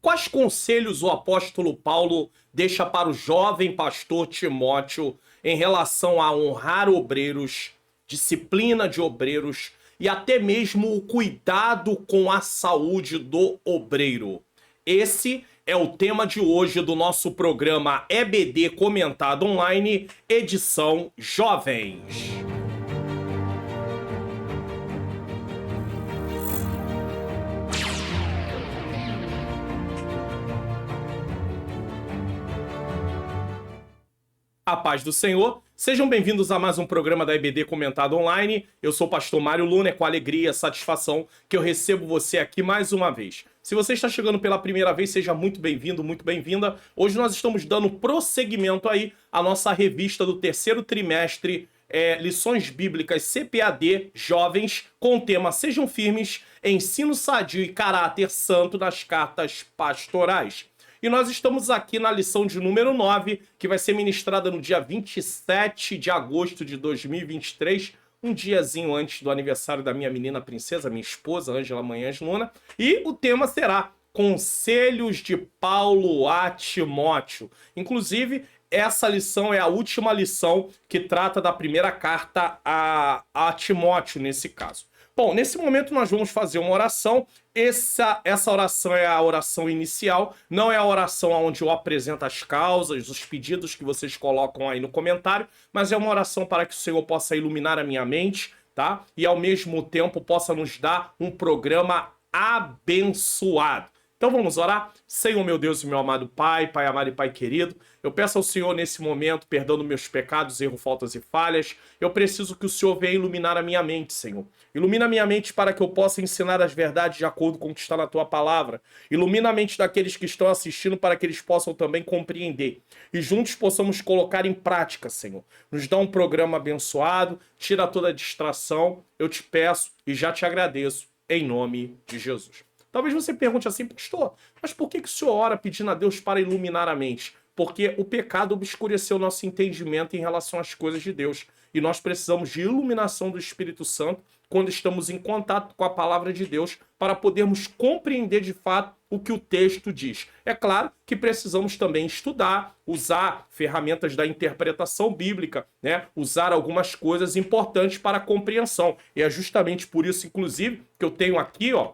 Quais conselhos o apóstolo Paulo deixa para o jovem pastor Timóteo em relação a honrar obreiros, disciplina de obreiros e até mesmo o cuidado com a saúde do obreiro? Esse é o tema de hoje do nosso programa EBD Comentado Online, edição Jovens. A paz do Senhor, sejam bem-vindos a mais um programa da EBD Comentado Online. Eu sou o pastor Mário Luna, é com alegria e satisfação que eu recebo você aqui mais uma vez. Se você está chegando pela primeira vez, seja muito bem-vindo, muito bem-vinda. Hoje nós estamos dando prosseguimento aí à nossa revista do terceiro trimestre, Lições Bíblicas CPAD Jovens, com o tema Sejam Firmes, Ensino Sadio e Caráter Santo nas Cartas Pastorais. E nós estamos aqui na lição de número 9, que vai ser ministrada no dia 27 de agosto de 2023, um diazinho antes do aniversário da minha menina princesa, minha esposa, Ângela Manhães Luna. E o tema será Conselhos de Paulo a Timóteo. Inclusive, essa lição é a última lição que trata da primeira carta a Timóteo, nesse caso. Bom, nesse momento nós vamos fazer uma oração. Essa oração é a oração inicial, não é a oração onde eu apresento as causas, os pedidos que vocês colocam aí no comentário, mas é uma oração para que o Senhor possa iluminar a minha mente, tá? E ao mesmo tempo possa nos dar um programa abençoado. Então vamos orar? Senhor, meu Deus e meu amado Pai, Pai amado e Pai querido, eu peço ao Senhor nesse momento, perdão dos meus pecados, erros, faltas e falhas. Eu preciso que o Senhor venha iluminar a minha mente, Senhor. Ilumina a minha mente para que eu possa ensinar as verdades de acordo com o que está na Tua palavra. Ilumina a mente daqueles que estão assistindo para que eles possam também compreender. E juntos possamos colocar em prática, Senhor. Nos dá um programa abençoado, tira toda a distração. Eu te peço e já te agradeço, em nome de Jesus. Talvez você pergunte assim, pastor, mas por que o senhor ora pedindo a Deus para iluminar a mente? Porque o pecado obscureceu nosso entendimento em relação às coisas de Deus. E nós precisamos de iluminação do Espírito Santo quando estamos em contato com a palavra de Deus para podermos compreender de fato o que o texto diz. É claro que precisamos também estudar, usar ferramentas da interpretação bíblica, né? Usar algumas coisas importantes para a compreensão. E é justamente por isso, inclusive, que eu tenho aqui, ó,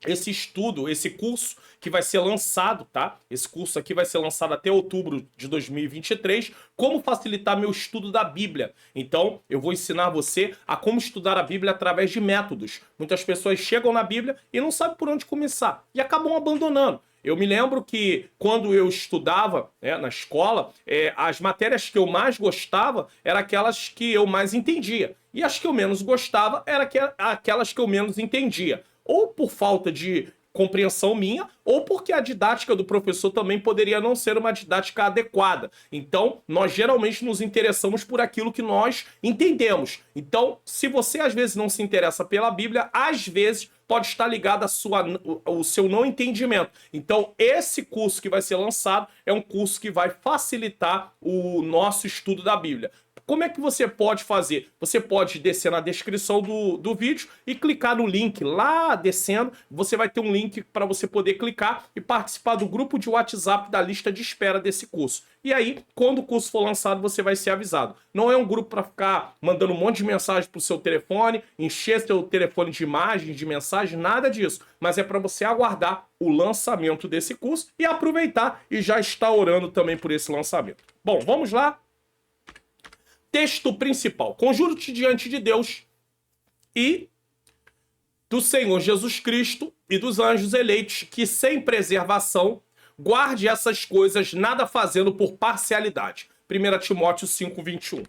esse estudo, esse curso que vai ser lançado, tá? Esse curso aqui vai ser lançado até outubro de 2023, como facilitar meu estudo da Bíblia. Então, eu vou ensinar você a como estudar a Bíblia através de métodos. Muitas pessoas chegam na Bíblia e não sabem por onde começar e acabam abandonando. Eu me lembro que quando eu estudava, né, na escola, as matérias que eu mais gostava eram aquelas que eu mais entendia. E as que eu menos gostava eram aquelas que eu menos entendia. Ou por falta de compreensão minha, ou porque a didática do professor também poderia não ser uma didática adequada. Então, nós geralmente nos interessamos por aquilo que nós entendemos. Então, se você às vezes não se interessa pela Bíblia, às vezes pode estar ligado ao seu não entendimento. Então, esse curso que vai ser lançado é um curso que vai facilitar o nosso estudo da Bíblia. Como é que você pode fazer? Você pode descer na descrição do vídeo e clicar no link lá descendo. Você vai ter um link para você poder clicar e participar do grupo de WhatsApp da lista de espera desse curso. E aí, quando o curso for lançado, você vai ser avisado. Não é um grupo para ficar mandando um monte de mensagem para o seu telefone, encher seu telefone de imagens, de mensagens, nada disso. Mas é para você aguardar o lançamento desse curso e aproveitar e já estar orando também por esse lançamento. Bom, vamos lá? Texto principal. Conjuro-te diante de Deus e do Senhor Jesus Cristo e dos anjos eleitos, que sem preservação guarde essas coisas, nada fazendo por parcialidade. 1 Timóteo 5:21.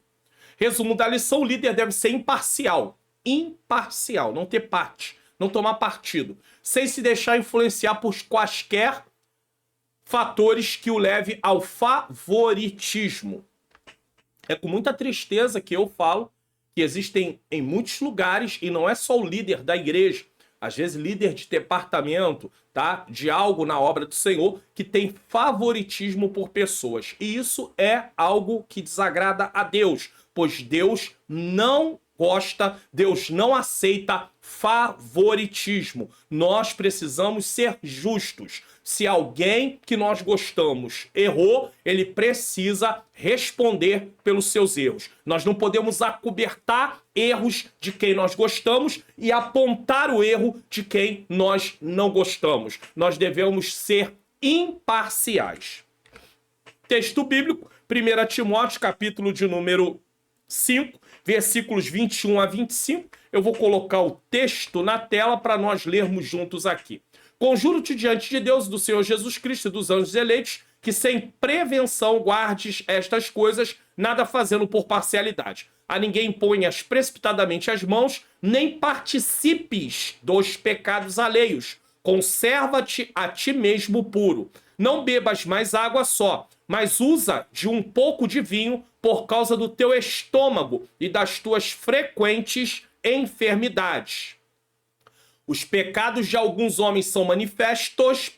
Resumo da lição: o líder deve ser imparcial. Imparcial, não ter parte, não tomar partido, sem se deixar influenciar por quaisquer fatores que o leve ao favoritismo. É com muita tristeza que eu falo que existem em muitos lugares, e não é só o líder da igreja, às vezes líder de departamento, tá, de algo na obra do Senhor, que tem favoritismo por pessoas. E isso é algo que desagrada a Deus, pois Deus não gosta, Deus não aceita favoritismo. Nós precisamos ser justos. Se alguém que nós gostamos errou, ele precisa responder pelos seus erros. Nós não podemos acobertar erros de quem nós gostamos e apontar o erro de quem nós não gostamos. Nós devemos ser imparciais. Texto bíblico, 1 Timóteo, capítulo de número 5, versículos 21 a 25. Eu vou colocar o texto na tela para nós lermos juntos aqui. Conjuro-te diante de Deus, do Senhor Jesus Cristo e dos anjos eleitos, que sem prevenção guardes estas coisas, nada fazendo por parcialidade. A ninguém ponhas precipitadamente as mãos, nem participes dos pecados alheios. Conserva-te a ti mesmo puro. Não bebas mais água só, mas usa de um pouco de vinho por causa do teu estômago e das tuas frequentes enfermidades. Os pecados de alguns homens são manifestos,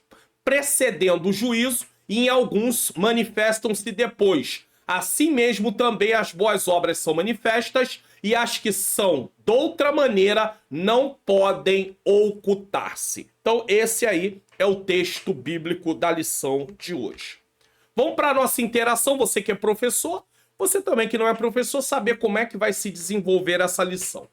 precedendo o juízo, e em alguns manifestam-se depois. Assim mesmo também as boas obras são manifestas, e as que são de outra maneira não podem ocultar-se. Então esse aí é o texto bíblico da lição de hoje. Vamos para a nossa interação, você que é professor, você também que não é professor, saber como é que vai se desenvolver essa lição.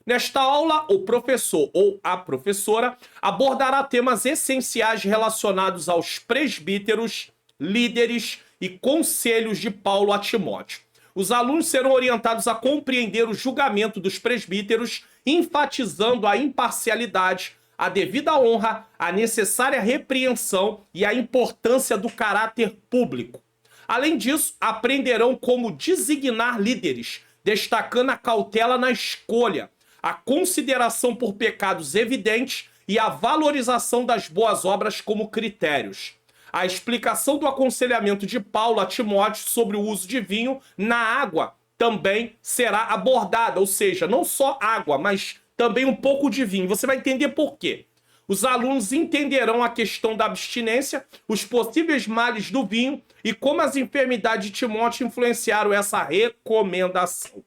Nesta aula, o professor ou a professora abordará temas essenciais relacionados aos presbíteros, líderes e conselhos de Paulo a Timóteo. Os alunos serão orientados a compreender o julgamento dos presbíteros, enfatizando a imparcialidade, a devida honra, a necessária repreensão e a importância do caráter público. Além disso, aprenderão como designar líderes, destacando a cautela na escolha, a consideração por pecados evidentes e a valorização das boas obras como critérios. A explicação do aconselhamento de Paulo a Timóteo sobre o uso de vinho na água também será abordada, ou seja, não só água, mas também um pouco de vinho. Você vai entender por quê. Os alunos entenderão a questão da abstinência, os possíveis males do vinho e como as enfermidades de Timóteo influenciaram essa recomendação.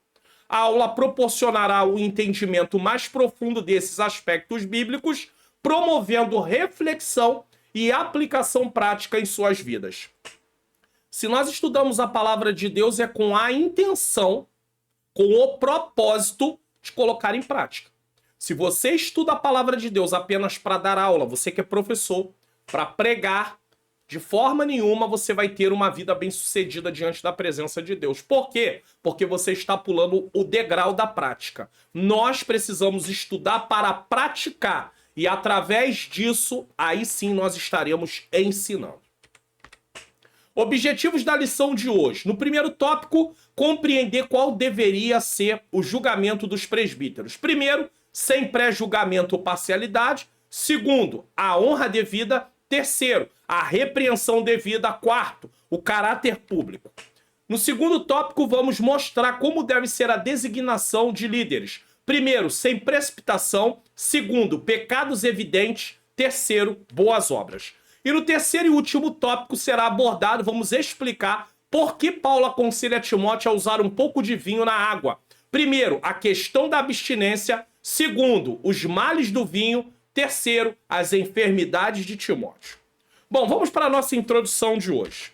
A aula proporcionará o entendimento mais profundo desses aspectos bíblicos, promovendo reflexão e aplicação prática em suas vidas. Se nós estudamos a palavra de Deus, é com a intenção, com o propósito de colocar em prática. Se você estuda a palavra de Deus apenas para dar aula, você que é professor, para pregar, de forma nenhuma você vai ter uma vida bem-sucedida diante da presença de Deus. Por quê? Porque você está pulando o degrau da prática. Nós precisamos estudar para praticar. E através disso, aí sim nós estaremos ensinando. Objetivos da lição de hoje. No primeiro tópico, compreender qual deveria ser o julgamento dos presbíteros. Primeiro, sem pré-julgamento ou parcialidade. Segundo, a honra devida. Terceiro, a repreensão devida. Quarto, o caráter público. No segundo tópico, vamos mostrar como deve ser a designação de líderes. Primeiro, sem precipitação. Segundo, pecados evidentes. Terceiro, boas obras. E no terceiro e último tópico será abordado, vamos explicar por que Paulo aconselha Timóteo a usar um pouco de vinho na água. Primeiro, a questão da abstinência. Segundo, os males do vinho. Terceiro, as enfermidades de Timóteo. Bom, vamos para a nossa introdução de hoje.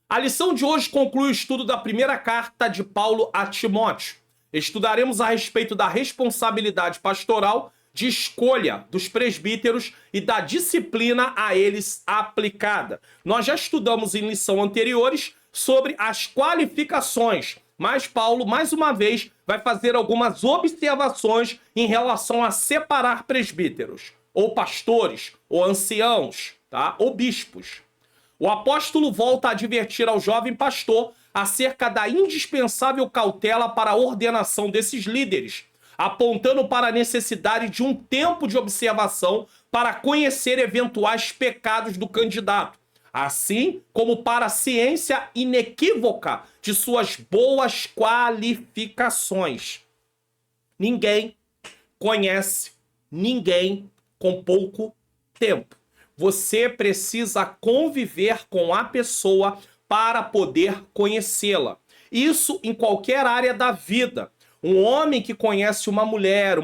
A lição de hoje conclui o estudo da primeira carta de Paulo a Timóteo. Estudaremos a respeito da responsabilidade pastoral, de escolha dos presbíteros e da disciplina a eles aplicada. Nós já estudamos em lição anteriores sobre as qualificações, mas Paulo, mais uma vez, vai fazer algumas observações em relação a separar presbíteros, ou pastores, ou anciãos, tá? Ou bispos. O apóstolo volta a advertir ao jovem pastor acerca da indispensável cautela para a ordenação desses líderes, apontando para a necessidade de um tempo de observação para conhecer eventuais pecados do candidato, assim como para a ciência inequívoca de suas boas qualificações. Ninguém conhece ninguém com pouco tempo. Você precisa conviver com a pessoa para poder conhecê-la. Isso em qualquer área da vida. Um homem que conhece uma mulher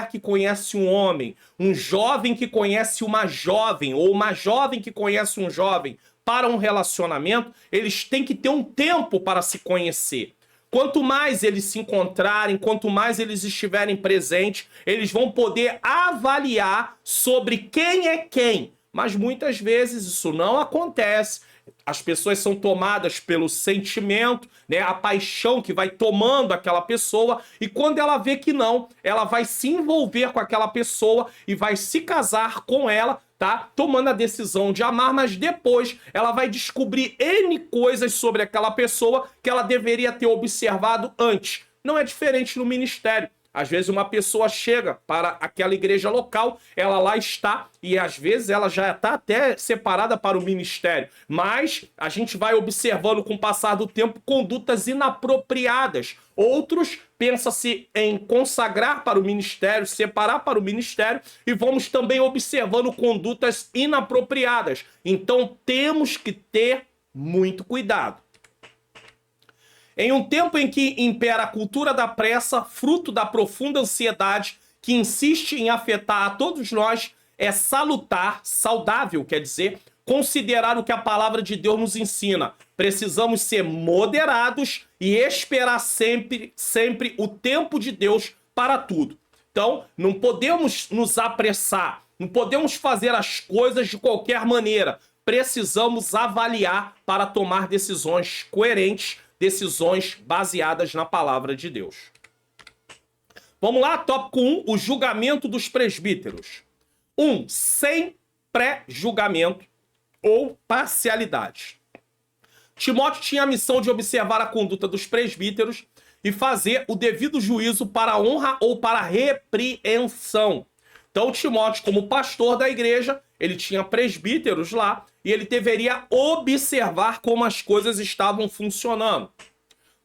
que conhece um homem, um jovem que conhece uma jovem, ou uma jovem que conhece um jovem, para um relacionamento, eles têm que ter um tempo para se conhecer. Quanto mais eles se encontrarem, quanto mais eles estiverem presentes, eles vão poder avaliar sobre quem é quem. Mas muitas vezes isso não acontece. As pessoas são tomadas pelo sentimento, né? A paixão que vai tomando aquela pessoa, e quando ela vê que não, ela vai se envolver com aquela pessoa e vai se casar com ela, tá? Tomando a decisão de amar, mas depois ela vai descobrir N coisas sobre aquela pessoa que ela deveria ter observado antes. Não é diferente no ministério. Às vezes uma pessoa chega para aquela igreja local, ela lá está, e às vezes ela já está até separada para o ministério. Mas a gente vai observando com o passar do tempo condutas inapropriadas. Outros pensam-se em consagrar para o ministério, separar para o ministério, e vamos também observando condutas inapropriadas. Então temos que ter muito cuidado. Em um tempo em que impera a cultura da pressa, fruto da profunda ansiedade que insiste em afetar a todos nós, é saudável, quer dizer, considerar o que a palavra de Deus nos ensina. Precisamos ser moderados e esperar sempre o tempo de Deus para tudo. Então, não podemos nos apressar, não podemos fazer as coisas de qualquer maneira. Precisamos avaliar para tomar decisões coerentes, decisões baseadas na palavra de Deus. Vamos lá, tópico 1, o julgamento dos presbíteros. 1. Sem pré-julgamento ou parcialidade. Timóteo tinha a missão de observar a conduta dos presbíteros e fazer o devido juízo para a honra ou para a repreensão. Então, Timóteo, como pastor da igreja, ele tinha presbíteros lá e ele deveria observar como as coisas estavam funcionando.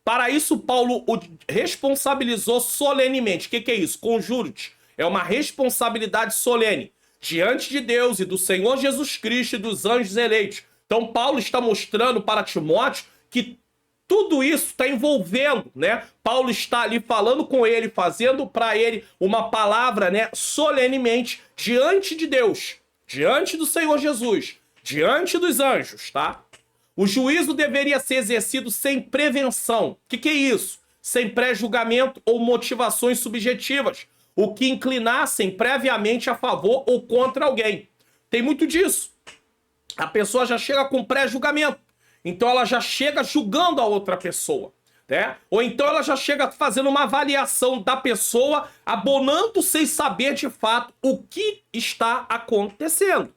Para isso, Paulo o responsabilizou solenemente. O que é isso? Conjuro-te. É uma responsabilidade solene diante de Deus e do Senhor Jesus Cristo e dos anjos eleitos. Então, Paulo está mostrando para Timóteo que tudo isso está envolvendo, né? Paulo está ali falando com ele, fazendo para ele uma palavra, né, solenemente diante de Deus, diante do Senhor Jesus, diante dos anjos, tá? O juízo deveria ser exercido sem prevenção. O que é isso? Sem pré-julgamento ou motivações subjetivas, o que inclinassem previamente a favor ou contra alguém. Tem muito disso. A pessoa já chega com pré-julgamento. Então ela já chega julgando a outra pessoa, né? Ou então ela já chega fazendo uma avaliação da pessoa, abonando sem saber de fato o que está acontecendo.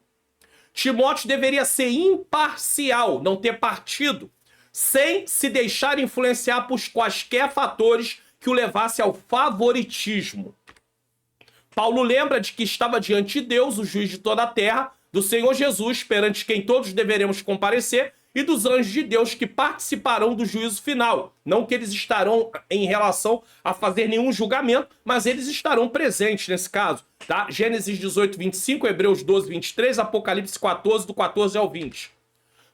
Timóteo deveria ser imparcial, não ter partido, sem se deixar influenciar por quaisquer fatores que o levasse ao favoritismo. Paulo lembra de que estava diante de Deus, o juiz de toda a terra, do Senhor Jesus, perante quem todos deveremos comparecer, e dos anjos de Deus que participarão do juízo final. Não que eles estarão em relação a fazer nenhum julgamento, mas eles estarão presentes nesse caso. Tá? Gênesis 18, 25, Hebreus 12, 23, Apocalipse 14, do 14 ao 20.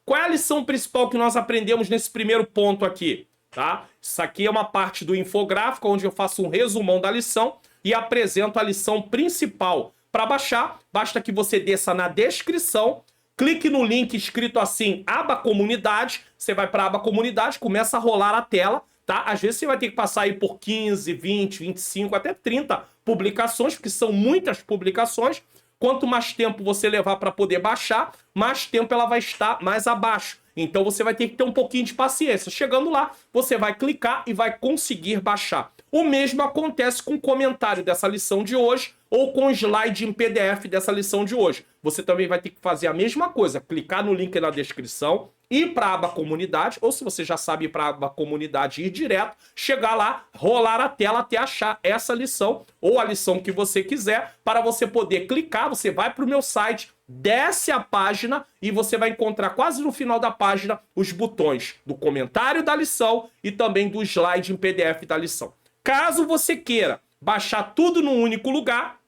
Qual é a lição principal que nós aprendemos nesse primeiro ponto aqui? Tá? Isso aqui é uma parte do infográfico, onde eu faço um resumão da lição e apresento a lição principal. Para baixar, basta que você desça na descrição, clique no link escrito assim, aba comunidade, você vai para a aba comunidade, começa a rolar a tela, tá? Às vezes você vai ter que passar aí por 15, 20, 25, até 30 publicações, porque são muitas publicações. Quanto mais tempo você levar para poder baixar, mais tempo ela vai estar mais abaixo. Então você vai ter que ter um pouquinho de paciência. Chegando lá, você vai clicar e vai conseguir baixar. O mesmo acontece com o comentário dessa lição de hoje ou com o slide em PDF dessa lição de hoje. Você também vai ter que fazer a mesma coisa, clicar no link na descrição, ir para a aba comunidade, ou se você já sabe ir para a aba comunidade, ir direto, chegar lá, rolar a tela até achar essa lição ou a lição que você quiser, para você poder clicar, você vai para o meu site, desce a página e você vai encontrar quase no final da página os botões do comentário da lição e também do slide em PDF da lição. Caso você queira baixar tudo num único lugar,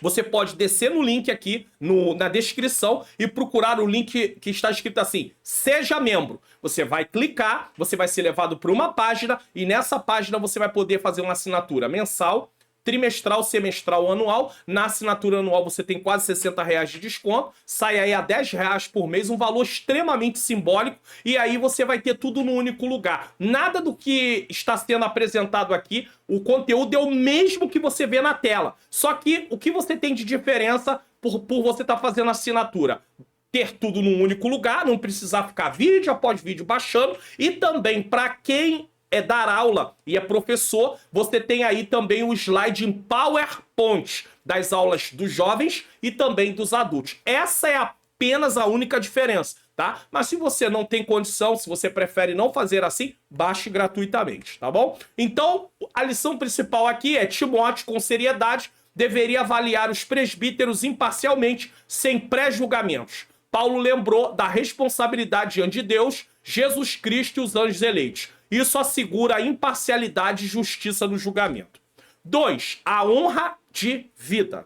você pode descer no link aqui na descrição e procurar o link que está escrito assim, seja membro. Você vai clicar, você vai ser levado para uma página e nessa página você vai poder fazer uma assinatura mensal, trimestral, semestral, anual. Na assinatura anual você tem quase R$60 de desconto, sai aí a R$10 por mês, um valor extremamente simbólico, e aí você vai ter tudo no único lugar. Nada do que está sendo apresentado aqui, o conteúdo é o mesmo que você vê na tela, só que o que você tem de diferença por você estar fazendo assinatura? Ter tudo num único lugar, não precisar ficar vídeo após vídeo baixando, e também para quem dar aula e é professor, você tem aí também o slide em PowerPoint das aulas dos jovens e também dos adultos. Essa é apenas a única diferença, tá? Mas se você não tem condição, se você prefere não fazer assim, baixe gratuitamente, tá bom? Então, a lição principal aqui é: Timóteo, com seriedade, deveria avaliar os presbíteros imparcialmente, sem pré-julgamentos. Paulo lembrou da responsabilidade diante de Deus, Jesus Cristo e os anjos eleitos. Isso assegura a imparcialidade e justiça no julgamento. 2. A honra de vida.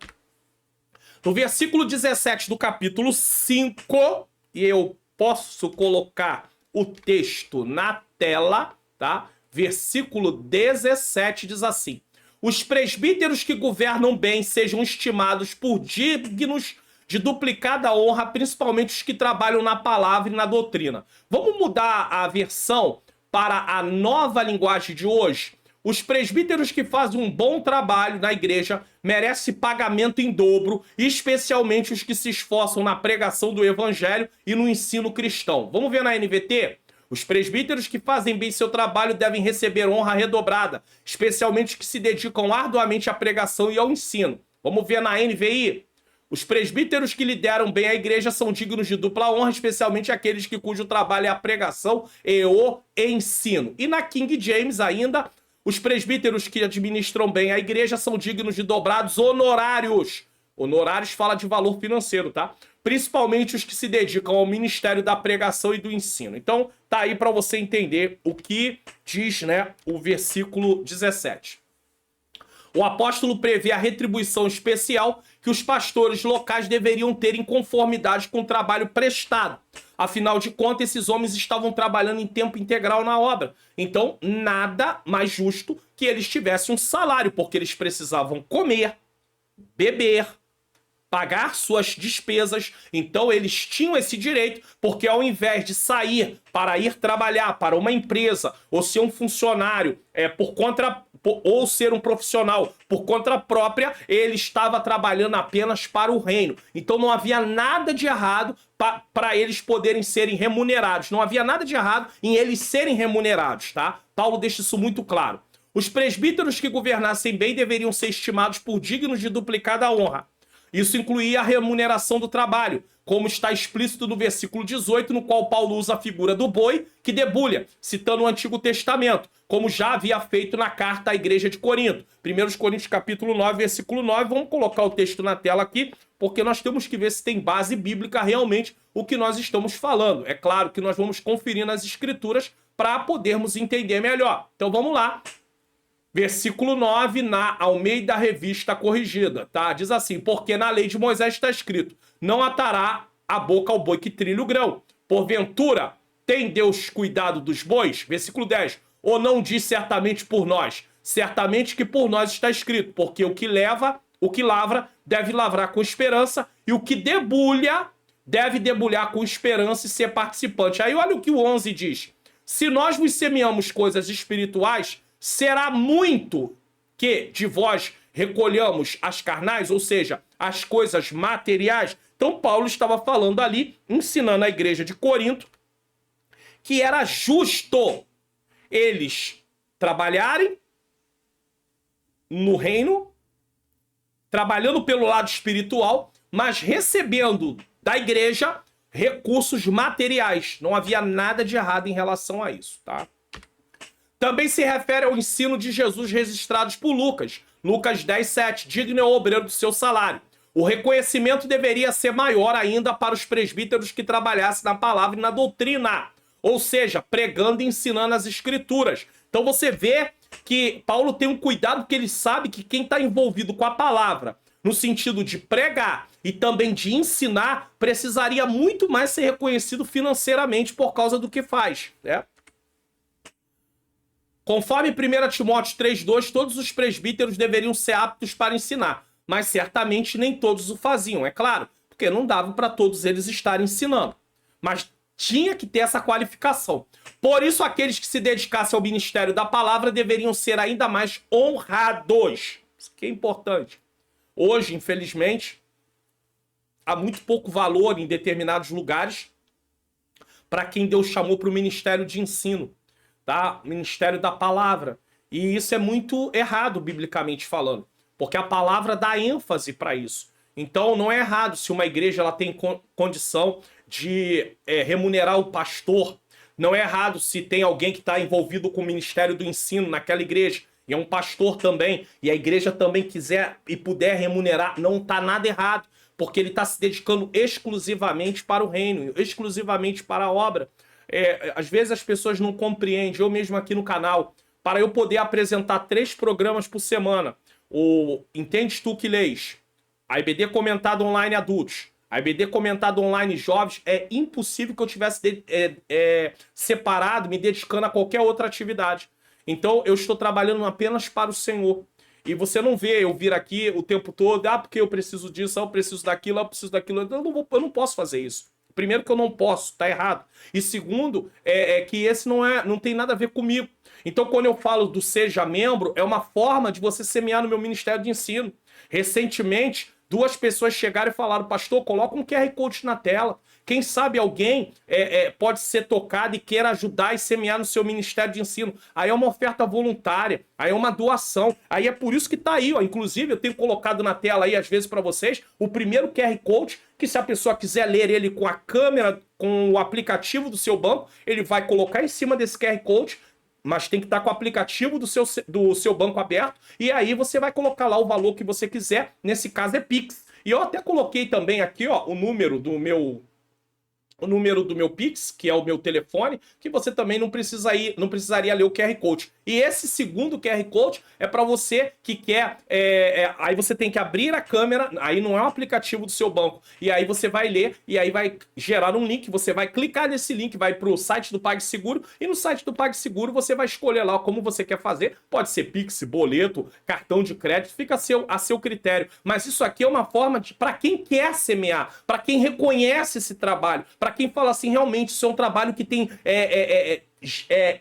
No versículo 17 do capítulo 5, e eu posso colocar o texto na tela, tá? Versículo 17 diz assim: os presbíteros que governam bem sejam estimados por dignos de duplicada honra, principalmente os que trabalham na palavra e na doutrina. Vamos mudar a versão para a nova linguagem de hoje? Os presbíteros que fazem um bom trabalho na igreja merecem pagamento em dobro, especialmente os que se esforçam na pregação do evangelho e no ensino cristão. Vamos ver na NVT? Os presbíteros que fazem bem seu trabalho devem receber honra redobrada, especialmente os que se dedicam arduamente à pregação e ao ensino. Vamos ver na NVI? Os presbíteros que lideram bem a igreja são dignos de dupla honra, especialmente aqueles cujo trabalho é a pregação e o ensino. E na King James ainda, os presbíteros que administram bem a igreja são dignos de dobrados honorários. Honorários fala de valor financeiro, tá? Principalmente os que se dedicam ao ministério da pregação e do ensino. Então, tá aí para você entender o que diz, né, o versículo 17. O apóstolo prevê a retribuição especial que os pastores locais deveriam ter em conformidade com o trabalho prestado. Afinal de contas, esses homens estavam trabalhando em tempo integral na obra. Então, nada mais justo que eles tivessem um salário, porque eles precisavam comer, beber, pagar suas despesas. Então eles tinham esse direito, porque ao invés de sair para ir trabalhar para uma empresa, ou ser um funcionário ou ser um profissional por conta própria, ele estava trabalhando apenas para o reino. Então não havia nada de errado para eles poderem serem remunerados. Não havia nada de errado em eles serem remunerados, tá? Paulo deixa isso muito claro. Os presbíteros que governassem bem deveriam ser estimados por dignos de duplicada honra. Isso incluía a remuneração do trabalho, como está explícito no versículo 18, no qual Paulo usa a figura do boi que debulha, citando o Antigo Testamento, como já havia feito na carta à igreja de Corinto. 1 Coríntios capítulo 9, versículo 9, vamos colocar o texto na tela aqui, porque nós temos que ver se tem base bíblica realmente o que nós estamos falando. É claro que nós vamos conferir nas escrituras para podermos entender melhor. Então vamos lá. Versículo 9, na Almeida Revista Corrigida, tá? Diz assim: porque na lei de Moisés está escrito: não atará a boca ao boi que trilha o grão. Porventura, tem Deus cuidado dos bois? Versículo 10, ou não diz certamente por nós? Certamente que por nós está escrito, porque o que lavra, deve lavrar com esperança, e o que debulha, deve debulhar com esperança e ser participante. Aí olha o que o 11 diz: se nós vos semeamos coisas espirituais, será muito que de vós recolhamos as carnais, ou seja, as coisas materiais. Então Paulo estava falando ali, ensinando a igreja de Corinto, que era justo eles trabalharem no reino, trabalhando pelo lado espiritual, mas recebendo da igreja recursos materiais. Não havia nada de errado em relação a isso, tá? Também se refere ao ensino de Jesus registrados por Lucas. Lucas 10, 7. Digno é o obreiro do seu salário. O reconhecimento deveria ser maior ainda para os presbíteros que trabalhassem na palavra e na doutrina. Ou seja, pregando e ensinando as escrituras. Então você vê que Paulo tem um cuidado, porque ele sabe que quem está envolvido com a palavra, no sentido de pregar e também de ensinar, precisaria muito mais ser reconhecido financeiramente por causa do que faz, né? Conforme 1 Timóteo 3,2, todos os presbíteros deveriam ser aptos para ensinar, mas certamente nem todos o faziam, é claro, porque não dava para todos eles estarem ensinando. Mas tinha que ter essa qualificação. Por isso, aqueles que se dedicassem ao ministério da palavra deveriam ser ainda mais honrados. Isso que é importante. Hoje, infelizmente, há muito pouco valor em determinados lugares para quem Deus chamou para o ministério de ensino, tá? Ministério da palavra. E isso é muito errado, biblicamente falando, porque a palavra dá ênfase para isso. Então, não é errado se uma igreja ela tem condição de remunerar o pastor. Não é errado se tem alguém que está envolvido com o ministério do ensino naquela igreja, e é um pastor também, e a igreja também quiser e puder remunerar, não está nada errado, porque ele está se dedicando exclusivamente para o reino, exclusivamente para a obra. Às vezes as pessoas não compreendem, eu mesmo aqui no canal, para eu poder apresentar 3 programas por semana, o Entendes Tu Que Lês, a IBD Comentado Online Adultos, a IBD Comentado Online Jovens, é impossível que eu tivesse separado, me dedicando a qualquer outra atividade. Então eu estou trabalhando apenas para o Senhor. E você não vê eu vir aqui o tempo todo, porque eu preciso disso, eu preciso daquilo, eu preciso daquilo. Eu não posso fazer isso. Primeiro que eu não posso, tá errado. E segundo, que esse não tem nada a ver comigo. Então quando eu falo do seja membro, é uma forma de você semear no meu ministério de ensino. Recentemente, 2 pessoas chegaram e falaram, pastor, coloca um QR Code na tela. Quem sabe alguém pode ser tocado e queira ajudar e semear no seu ministério de ensino. Aí é uma oferta voluntária, aí é uma doação. Aí é por isso que tá aí, ó. Inclusive, eu tenho colocado na tela aí, às vezes, para vocês, o primeiro QR Code, que se a pessoa quiser ler ele com a câmera, com o aplicativo do seu banco, ele vai colocar em cima desse QR Code, mas tem que estar com o aplicativo do seu banco aberto, e aí você vai colocar lá o valor que você quiser, nesse caso é Pix. E eu até coloquei também aqui, ó, o número do meu Pix, que é o meu telefone, que você também não precisaria ler o QR Code. E esse segundo QR Code é para você que quer... aí você tem que abrir a câmera, aí não é um aplicativo do seu banco, e aí você vai ler, e aí vai gerar um link, você vai clicar nesse link, vai para o site do PagSeguro, e no site do PagSeguro você vai escolher lá como você quer fazer, pode ser Pix, boleto, cartão de crédito, fica a seu critério. Mas isso aqui é uma forma para quem quer semear, para quem reconhece esse trabalho, para quem fala assim, realmente, isso é um trabalho que tem...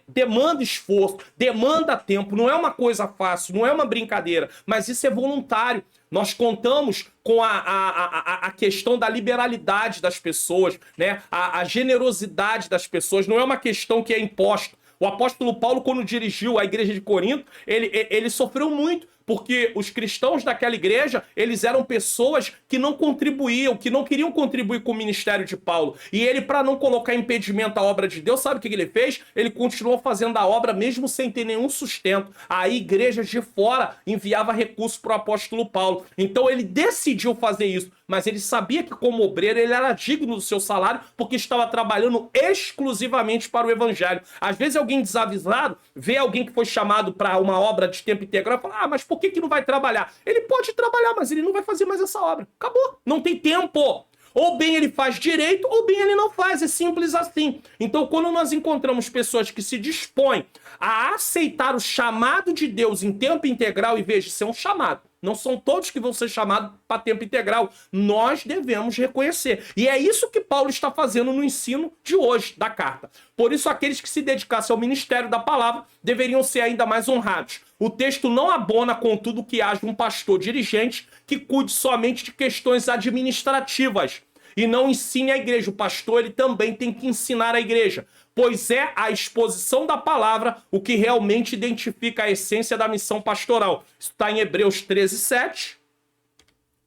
demanda esforço, demanda tempo, não é uma coisa fácil, não é uma brincadeira, mas isso é voluntário. Nós contamos com a questão da liberalidade das pessoas, né? A generosidade das pessoas, não é uma questão que é imposta. O apóstolo Paulo, quando dirigiu a igreja de Corinto, ele sofreu muito, porque os cristãos daquela igreja, eles eram pessoas que não contribuíam, que não queriam contribuir com o ministério de Paulo. E ele, para não colocar impedimento à obra de Deus, sabe o que ele fez? Ele continuou fazendo a obra mesmo sem ter nenhum sustento. Aí igrejas de fora enviava recursos para o apóstolo Paulo. Então ele decidiu fazer isso, mas ele sabia que como obreiro ele era digno do seu salário, porque estava trabalhando exclusivamente para o evangelho. Às vezes alguém desavisado vê alguém que foi chamado para uma obra de tempo integral e fala, mas por que não vai trabalhar? Ele pode trabalhar, mas ele não vai fazer mais essa obra. Acabou. Não tem tempo. Ou bem ele faz direito, ou bem ele não faz. É simples assim. Então, quando nós encontramos pessoas que se dispõem a aceitar o chamado de Deus em tempo integral, e veja, isso é um chamado. Não são todos que vão ser chamados para tempo integral. Nós devemos reconhecer. E é isso que Paulo está fazendo no ensino de hoje, da carta. Por isso, aqueles que se dedicassem ao ministério da palavra deveriam ser ainda mais honrados. O texto não abona, contudo, que haja um pastor dirigente que cuide somente de questões administrativas e não ensine a igreja. O pastor ele também tem que ensinar a igreja, pois é a exposição da palavra o que realmente identifica a essência da missão pastoral. Isso está em Hebreus 13:7.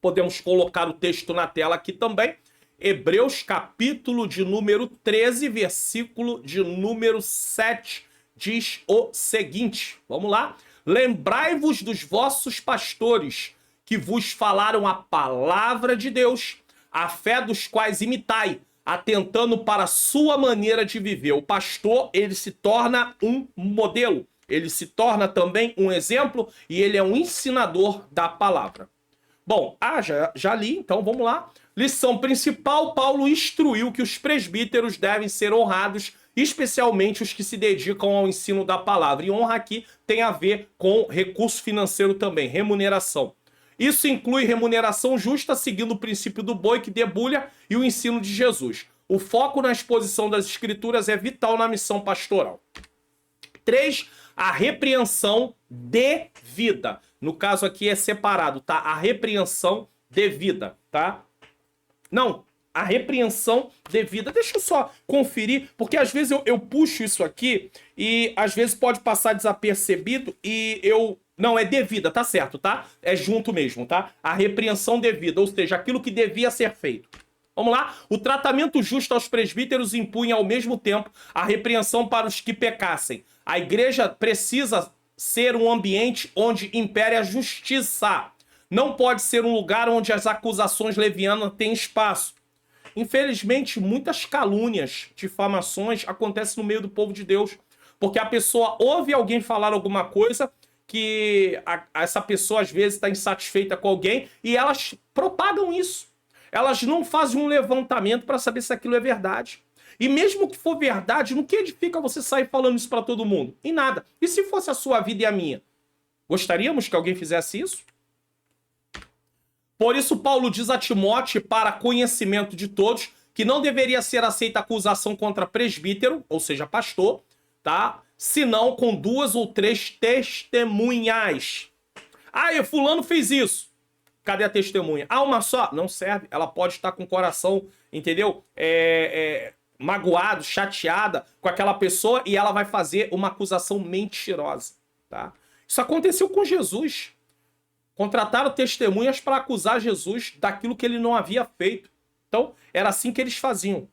Podemos colocar o texto na tela aqui também. Hebreus, capítulo de número 13, versículo de número 7, diz o seguinte. Vamos lá. Lembrai-vos dos vossos pastores, que vos falaram a palavra de Deus, a fé dos quais imitai, atentando para a sua maneira de viver. O pastor, ele se torna um modelo, ele se torna também um exemplo e ele é um ensinador da palavra. Bom, já li, então vamos lá. Lição principal: Paulo instruiu que os presbíteros devem ser honrados, especialmente os que se dedicam ao ensino da palavra. E honra aqui tem a ver com recurso financeiro também, remuneração. Isso inclui remuneração justa, seguindo o princípio do boi que debulha e o ensino de Jesus. O foco na exposição das escrituras é vital na missão pastoral. 3. A repreensão devida. No caso aqui é separado, tá? A repreensão devida, tá? Não, a repreensão devida. Deixa eu só conferir, porque às vezes eu puxo isso aqui e às vezes pode passar desapercebido e eu... Não, é devida, tá certo, tá? É junto mesmo, tá? A repreensão devida, ou seja, aquilo que devia ser feito. Vamos lá? O tratamento justo aos presbíteros impunha ao mesmo tempo a repreensão para os que pecassem. A igreja precisa ser um ambiente onde impere a justiça. Não pode ser um lugar onde as acusações levianas têm espaço. Infelizmente, muitas calúnias, difamações acontecem no meio do povo de Deus. Porque a pessoa ouve alguém falar alguma coisa que essa pessoa às vezes está insatisfeita com alguém e elas propagam isso. Elas não fazem um levantamento para saber se aquilo é verdade. E mesmo que for verdade, no que edifica você sair falando isso para todo mundo? Em nada. E se fosse a sua vida e a minha? Gostaríamos que alguém fizesse isso? Por isso, Paulo diz a Timóteo, para conhecimento de todos, que não deveria ser aceita acusação contra presbítero, ou seja, pastor, tá? Senão com 2 ou 3 testemunhas. Ah, e fulano fez isso. Cadê a testemunha? Ah, uma só? Não serve. Ela pode estar com o coração, entendeu? Magoado, chateada com aquela pessoa e ela vai fazer uma acusação mentirosa, tá? Isso aconteceu com Jesus. Contrataram testemunhas para acusar Jesus daquilo que ele não havia feito. Então, era assim que eles faziam.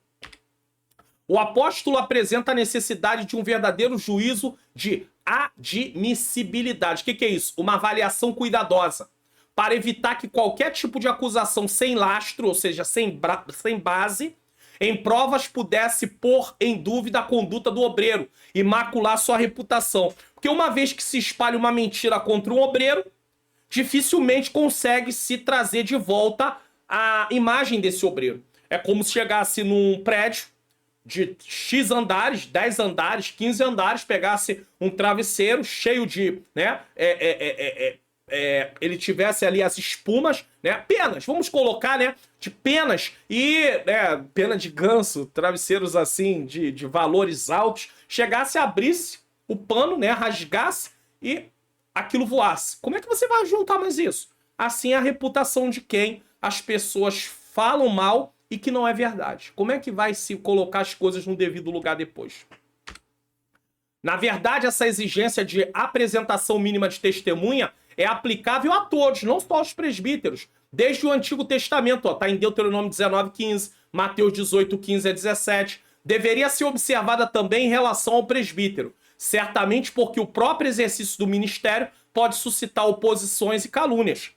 O apóstolo apresenta a necessidade de um verdadeiro juízo de admissibilidade. O que é isso? Uma avaliação cuidadosa, para evitar que qualquer tipo de acusação sem lastro, ou seja, sem base, em provas pudesse pôr em dúvida a conduta do obreiro e macular sua reputação. Porque uma vez que se espalha uma mentira contra um obreiro, dificilmente consegue se trazer de volta a imagem desse obreiro. É como se chegasse num prédio de X andares, 10 andares, 15 andares, pegasse um travesseiro cheio de, né, ele tivesse ali as espumas, né, penas, vamos colocar, né, de penas e, né, pena de ganso, travesseiros assim de valores altos, chegasse, abrisse o pano, né, rasgasse e aquilo voasse. Como é que você vai juntar mais isso? Assim é a reputação de quem as pessoas falam mal e que não é verdade. Como é que vai se colocar as coisas no devido lugar depois? Na verdade, essa exigência de apresentação mínima de testemunha é aplicável a todos, não só aos presbíteros. Desde o Antigo Testamento, está em Deuteronômio 19:15, Mateus 18:15 a 17. Deveria ser observada também em relação ao presbítero. Certamente porque o próprio exercício do ministério pode suscitar oposições e calúnias.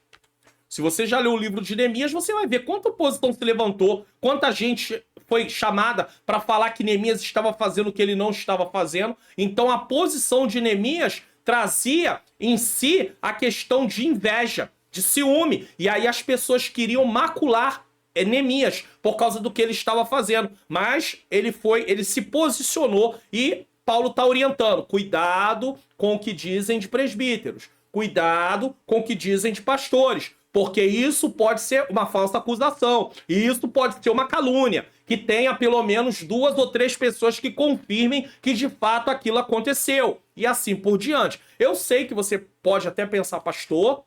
Se você já leu o livro de Neemias, você vai ver quanta oposição se levantou, quanta gente foi chamada para falar que Neemias estava fazendo o que ele não estava fazendo. Então a posição de Neemias trazia em si a questão de inveja, de ciúme. E aí as pessoas queriam macular Neemias por causa do que ele estava fazendo. Mas ele se posicionou e Paulo está orientando. Cuidado com o que dizem de presbíteros. Cuidado com o que dizem de pastores. Porque isso pode ser uma falsa acusação. E isso pode ser uma calúnia. Que tenha pelo menos 2 ou 3 pessoas que confirmem que de fato aquilo aconteceu. E assim por diante. Eu sei que você pode até pensar, pastor,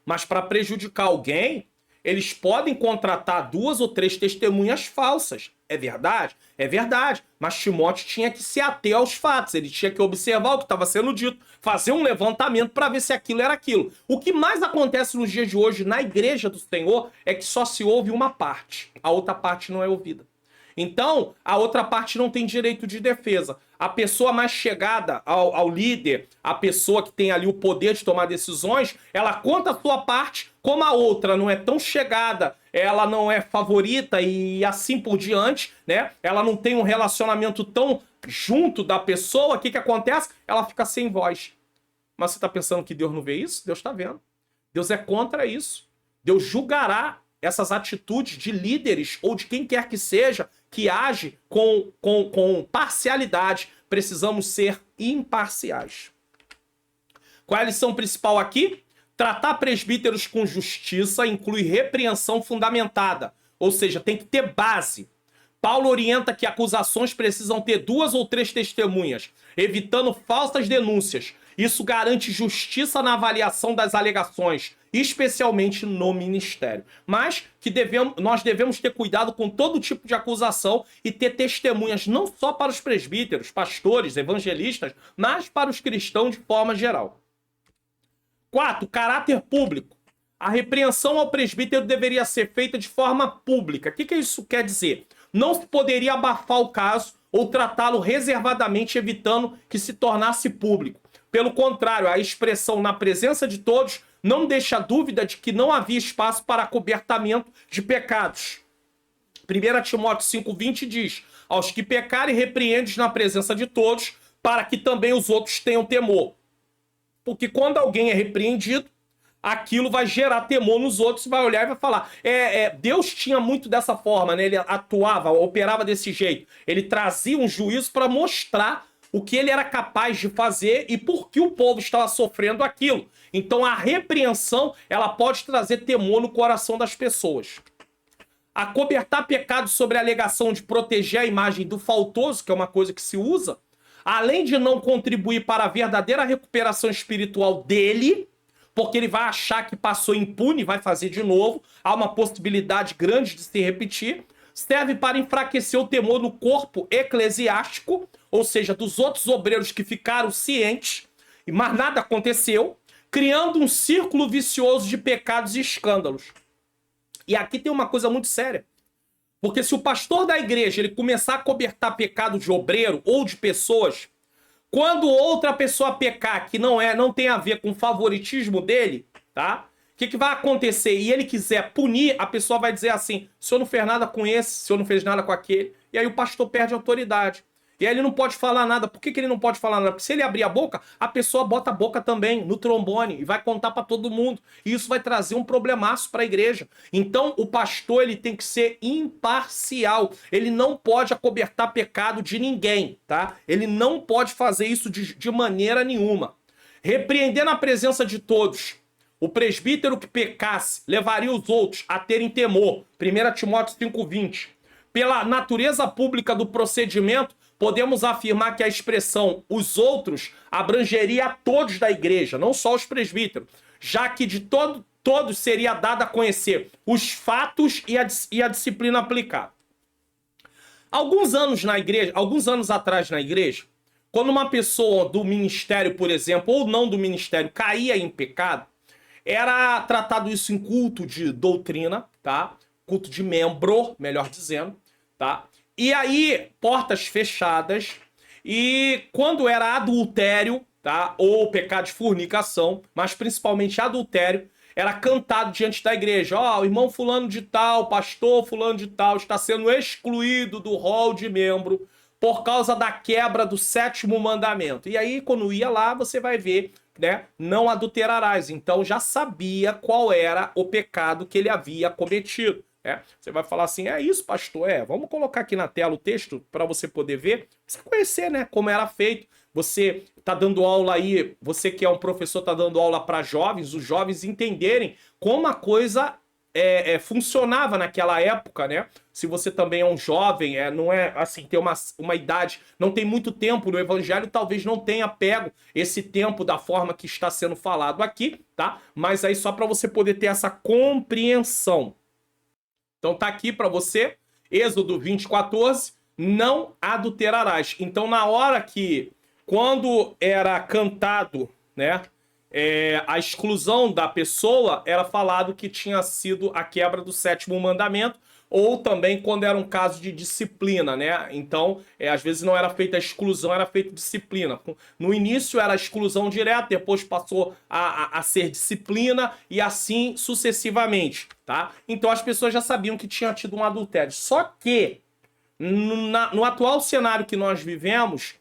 mas para prejudicar alguém, eles podem contratar 2 ou 3 testemunhas falsas. É verdade? É verdade. Mas Timóteo tinha que se ater aos fatos. Ele tinha que observar o que estava sendo dito, fazer um levantamento para ver se aquilo era aquilo. O que mais acontece nos dias de hoje na igreja do Senhor é que só se ouve uma parte. A outra parte não é ouvida. Então, a outra parte não tem direito de defesa. A pessoa mais chegada ao líder, a pessoa que tem ali o poder de tomar decisões, ela conta a sua parte, como a outra não é tão chegada, ela não é favorita e assim por diante, né? Ela não tem um relacionamento tão junto da pessoa, o que acontece? Ela fica sem voz. Mas você está pensando que Deus não vê isso? Deus está vendo. Deus é contra isso. Deus julgará essas atitudes de líderes ou de quem quer que seja que age com parcialidade. Precisamos ser imparciais. Qual é a lição principal aqui? Tratar presbíteros com justiça inclui repreensão fundamentada, ou seja, tem que ter base. Paulo orienta que acusações precisam ter 2 ou 3 testemunhas, evitando falsas denúncias. Isso garante justiça na avaliação das alegações, especialmente no ministério. Mas que nós devemos ter cuidado com todo tipo de acusação e ter testemunhas não só para os presbíteros, pastores, evangelistas, mas para os cristãos de forma geral. 4. Caráter público. A repreensão ao presbítero deveria ser feita de forma pública. O que isso quer dizer? Não se poderia abafar o caso ou tratá-lo reservadamente, evitando que se tornasse público. Pelo contrário, a expressão na presença de todos não deixa dúvida de que não havia espaço para acobertamento de pecados. 1 Timóteo 5,20 diz: aos que pecarem, repreendes na presença de todos, para que também os outros tenham temor. Porque quando alguém é repreendido, aquilo vai gerar temor nos outros, vai olhar e vai falar. Deus tinha muito dessa forma, né? Ele atuava, operava desse jeito. Ele trazia um juízo para mostrar o que ele era capaz de fazer e por que o povo estava sofrendo aquilo. Então a repreensão, ela pode trazer temor no coração das pessoas. Acobertar pecados sobre a alegação de proteger a imagem do faltoso, que é uma coisa que se usa, além de não contribuir para a verdadeira recuperação espiritual dele, porque ele vai achar que passou impune e vai fazer de novo, há uma possibilidade grande de se repetir, serve para enfraquecer o temor no corpo eclesiástico, ou seja, dos outros obreiros que ficaram cientes, mas nada aconteceu, criando um círculo vicioso de pecados e escândalos. E aqui tem uma coisa muito séria. Porque se o pastor da igreja ele começar a cobertar pecado de obreiro ou de pessoas, quando outra pessoa pecar que não tem a ver com o favoritismo dele, tá? O que vai acontecer? E ele quiser punir, a pessoa vai dizer assim: o senhor não fez nada com esse, o senhor não fez nada com aquele. E aí o pastor perde a autoridade. E aí ele não pode falar nada. Por que ele não pode falar nada? Porque se ele abrir a boca, a pessoa bota a boca também no trombone e vai contar para todo mundo. E isso vai trazer um problemaço para a igreja. Então o pastor ele tem que ser imparcial. Ele não pode acobertar pecado de ninguém, tá? Ele não pode fazer isso de maneira nenhuma. Repreender na presença de todos. O presbítero que pecasse levaria os outros a terem temor. 1 Timóteo 5,20. Pela natureza pública do procedimento, podemos afirmar que a expressão os outros abrangeria a todos da igreja, não só os presbíteros, já que de todos seria dado a conhecer os fatos e a disciplina aplicada. Alguns anos atrás na igreja, quando uma pessoa do ministério, por exemplo, ou não do ministério, caía em pecado, era tratado isso em culto de doutrina, tá? Culto de membro, melhor dizendo, tá? E aí, portas fechadas, e quando era adultério, tá? Ou pecado de fornicação, mas principalmente adultério, era cantado diante da igreja: ó, o irmão fulano de tal, pastor fulano de tal, está sendo excluído do rol de membro por causa da quebra do 7º mandamento. E aí, quando ia lá, você vai ver, né? Não adulterarás. Então já sabia qual era o pecado que ele havia cometido. Você vai falar assim: é isso, pastor? Vamos colocar aqui na tela o texto para você poder ver, você conhecer, né, como era feito. Você tá dando aula aí, você que é um professor tá dando aula para jovens, os jovens entenderem como a coisa funcionava naquela época, né? Se você também é um jovem, não é assim, tem uma idade, não tem muito tempo no evangelho, talvez não tenha pego esse tempo da forma que está sendo falado aqui, tá? Mas aí só para você poder ter essa compreensão. Então tá aqui para você, Êxodo 20:14, não adulterarás. Então na hora que, quando era cantado, né, a exclusão da pessoa, era falado que tinha sido a quebra do 7º mandamento, ou também quando era um caso de disciplina, né? Então, às vezes não era feita a exclusão, era feita disciplina. No início era exclusão direta, depois passou a ser disciplina e assim sucessivamente, tá? Então as pessoas já sabiam que tinha tido um adultério. Só que, no atual cenário que nós vivemos,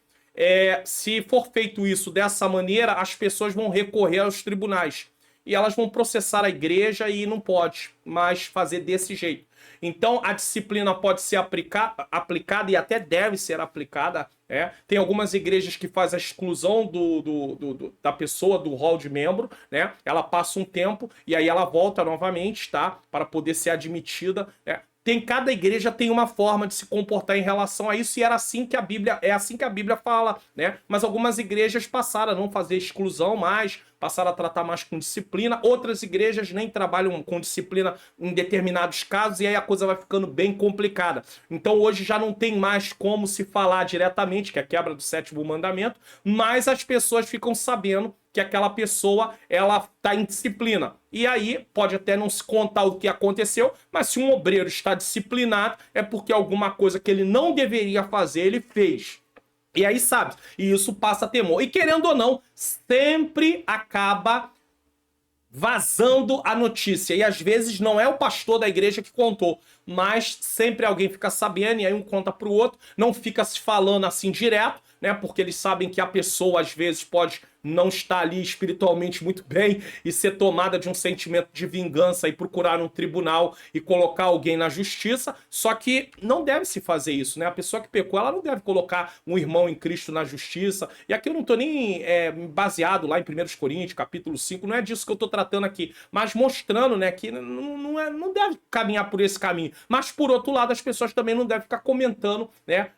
se for feito isso dessa maneira, as pessoas vão recorrer aos tribunais. e elas vão processar a igreja e não pode mais fazer desse jeito. Então, a disciplina pode ser aplicada e até deve ser aplicada. Tem algumas igrejas que fazem a exclusão da pessoa do rol de membro, né? Ela passa um tempo e aí ela volta novamente, tá? Para poder ser admitida, né? Cada igreja tem uma forma de se comportar em relação a isso, e é assim que a Bíblia fala, né? Mas algumas igrejas passaram a não fazer exclusão mais, passaram a tratar mais com disciplina. Outras igrejas nem trabalham com disciplina em determinados casos, e aí a coisa vai ficando bem complicada. Então hoje já não tem mais como se falar diretamente, que é a quebra do 7º mandamento, mas as pessoas ficam sabendo que aquela pessoa, ela está em disciplina. E aí, pode até não se contar o que aconteceu, mas se um obreiro está disciplinado, é porque alguma coisa que ele não deveria fazer, ele fez. E aí, sabe? E isso passa temor. E querendo ou não, sempre acaba vazando a notícia. E às vezes não é o pastor da igreja que contou, mas sempre alguém fica sabendo e aí um conta pro outro. Não fica se falando assim direto, né? Porque eles sabem que a pessoa às vezes pode não estar ali espiritualmente muito bem e ser tomada de um sentimento de vingança e procurar um tribunal e colocar alguém na justiça. Só que não deve se fazer isso, né? A pessoa que pecou, ela não deve colocar um irmão em Cristo na justiça. E aqui eu não tô nem baseado lá em 1 Coríntios, capítulo 5, não é disso que eu tô tratando aqui, mas mostrando, né, que não deve caminhar por esse caminho. Mas, por outro lado, as pessoas também não devem ficar comentando, né,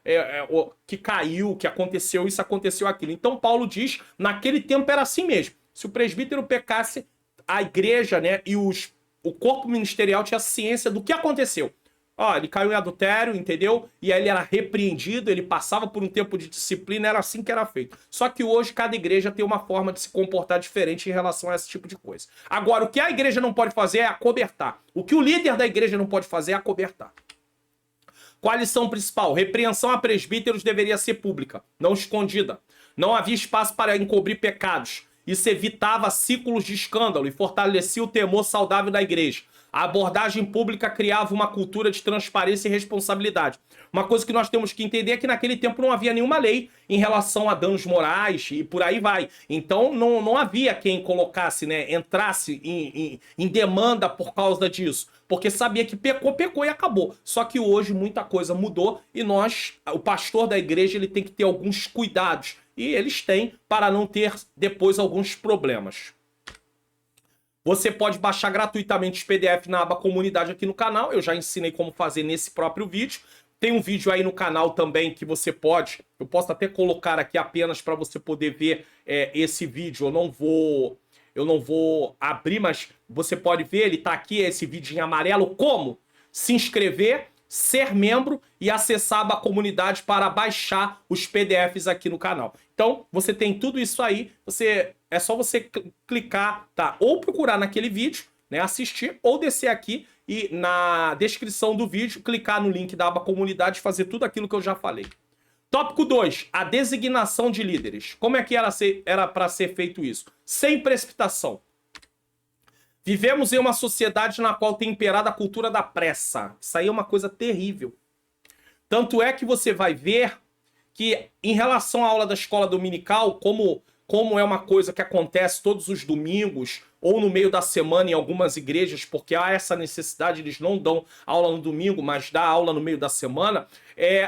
que caiu, que aconteceu isso, aconteceu aquilo. Então, Paulo diz, naquele tempo era assim mesmo. Se o presbítero pecasse, a igreja, né, e o corpo ministerial tinha ciência do que aconteceu. Ele caiu em adultério, entendeu? E aí ele era repreendido, ele passava por um tempo de disciplina, era assim que era feito. Só que hoje cada igreja tem uma forma de se comportar diferente em relação a esse tipo de coisa. Agora, o que a igreja não pode fazer é acobertar. O que o líder da igreja não pode fazer é acobertar. Qual a lição principal? Repreensão a presbíteros deveria ser pública, não escondida. Não havia espaço para encobrir pecados. Isso evitava ciclos de escândalo e fortalecia o temor saudável da igreja. A abordagem pública criava uma cultura de transparência e responsabilidade. Uma coisa que nós temos que entender é que naquele tempo não havia nenhuma lei em relação a danos morais e por aí vai. Então não havia quem colocasse, né, entrasse em demanda por causa disso. Porque sabia que pecou e acabou. Só que hoje muita coisa mudou e o pastor da igreja, ele tem que ter alguns cuidados. E eles têm para não ter depois alguns problemas. Você pode baixar gratuitamente os PDF na aba comunidade aqui no canal. Eu já ensinei como fazer nesse próprio vídeo. Tem um vídeo aí no canal também que você pode... Eu posso até colocar aqui apenas para você poder ver esse vídeo. Eu não vou abrir, mas você pode ver. Ele tá aqui, esse vídeo em amarelo. Como se inscrever, ser membro e acessar a aba comunidade para baixar os PDFs aqui no canal. Então, você tem tudo isso aí. É só você clicar, tá? Ou procurar naquele vídeo, né? Assistir, ou descer aqui e na descrição do vídeo, clicar no link da aba comunidade e fazer tudo aquilo que eu já falei. Tópico 2, a designação de líderes. Como é que era para ser feito isso? Sem precipitação. Vivemos em uma sociedade na qual tem imperado a cultura da pressa. Isso aí é uma coisa terrível. Tanto é que você vai ver que, em relação à aula da escola dominical, como é uma coisa que acontece todos os domingos ou no meio da semana em algumas igrejas, porque há essa necessidade, eles não dão aula no domingo, mas dá aula no meio da semana,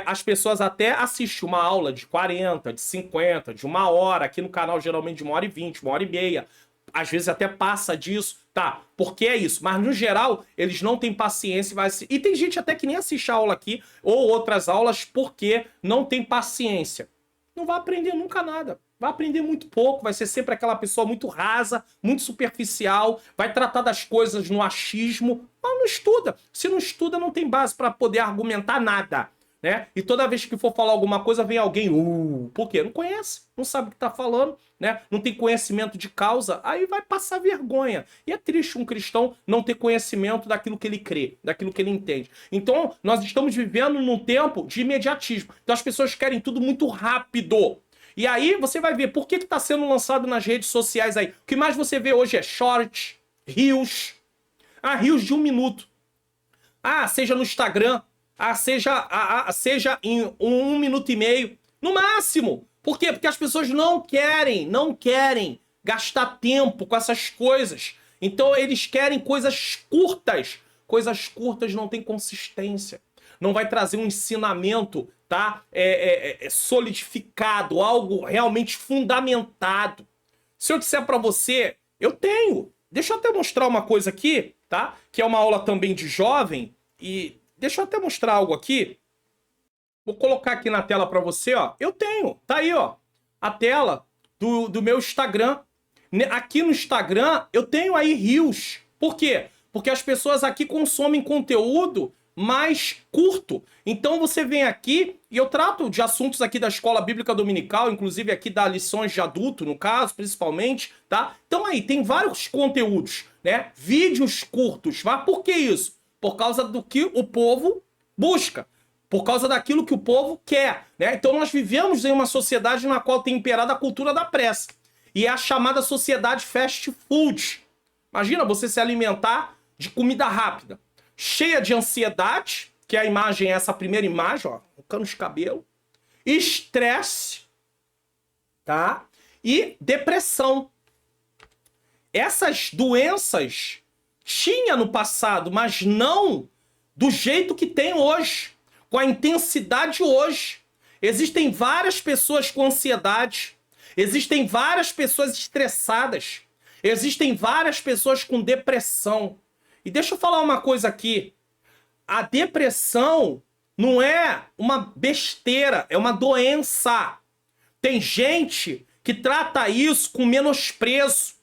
as pessoas até assistem uma aula de 40, de 50, de 1 hora, aqui no canal geralmente de 1h20, 1h30, às vezes até passa disso, tá? Porque é isso, mas no geral eles não têm paciência e tem gente até que nem assiste a aula aqui ou outras aulas porque não tem paciência. Não vai aprender nunca nada. Vai aprender muito pouco, vai ser sempre aquela pessoa muito rasa, muito superficial, vai tratar das coisas no achismo, mas não estuda. Se não estuda, não tem base para poder argumentar nada, né? E toda vez que for falar alguma coisa, vem alguém, por quê? Não conhece, não sabe o que tá falando, né? Não tem conhecimento de causa, aí vai passar vergonha. E é triste um cristão não ter conhecimento daquilo que ele crê, daquilo que ele entende. Então, nós estamos vivendo num tempo de imediatismo. Então as pessoas querem tudo muito rápido. E aí você vai ver por que está sendo lançado nas redes sociais aí. O que mais você vê hoje é short, reels. Reels de 1 minuto. Seja no Instagram. Seja em 1 minuto e meio. No máximo. Por quê? Porque as pessoas não querem gastar tempo com essas coisas. Então eles querem coisas curtas. Coisas curtas não têm consistência. Não vai trazer um ensinamento, tá? Solidificado, algo realmente fundamentado. Se eu disser para você, eu tenho. Deixa eu até mostrar uma coisa aqui, tá? Que é uma aula também de jovem. E deixa eu até mostrar algo aqui. Vou colocar aqui na tela para você, ó. Eu tenho. Tá aí, ó. A tela do meu Instagram. Aqui no Instagram, eu tenho aí Reels. Por quê? Porque as pessoas aqui consomem conteúdo mais curto. Então você vem aqui e eu trato de assuntos aqui da Escola Bíblica Dominical, inclusive aqui da lições de adulto, no caso, principalmente, tá? Então aí, tem vários conteúdos, né? Vídeos curtos. Mas por que isso? Por causa do que o povo busca. Por causa daquilo que o povo quer, né? Então nós vivemos em uma sociedade na qual tem imperado a cultura da pressa. E é a chamada sociedade fast food. Imagina você se alimentar de comida rápida, cheia de ansiedade, que a imagem é essa primeira imagem, ó, arrancando os cabelos, estresse, tá? E depressão. Essas doenças tinha no passado, mas não do jeito que tem hoje, com a intensidade hoje. Existem várias pessoas com ansiedade, existem várias pessoas estressadas, existem várias pessoas com depressão. E deixa eu falar uma coisa aqui. A depressão não é uma besteira, é uma doença. Tem gente que trata isso com menosprezo.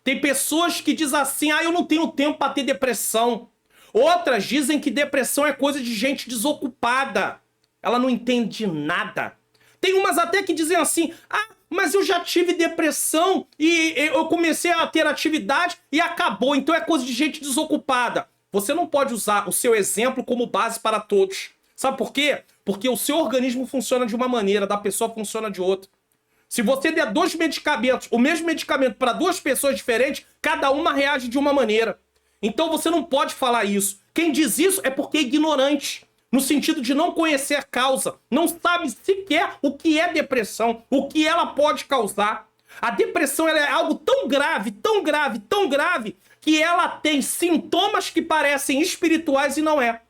Tem pessoas que dizem assim, eu não tenho tempo para ter depressão. Outras dizem que depressão é coisa de gente desocupada. Ela não entende nada. Tem umas até que dizem assim, mas eu já tive depressão e eu comecei a ter atividade e acabou, então é coisa de gente desocupada. Você não pode usar o seu exemplo como base para todos. Sabe por quê? Porque o seu organismo funciona de uma maneira, da pessoa funciona de outra. Se você der dois medicamentos, o mesmo medicamento para duas pessoas diferentes, cada uma reage de uma maneira. Então você não pode falar isso. Quem diz isso é porque é ignorante. No sentido de não conhecer a causa. Não sabe sequer o que é depressão, o que ela pode causar. A depressão ela é algo tão grave, tão grave, tão grave, que ela tem sintomas que parecem espirituais e não é.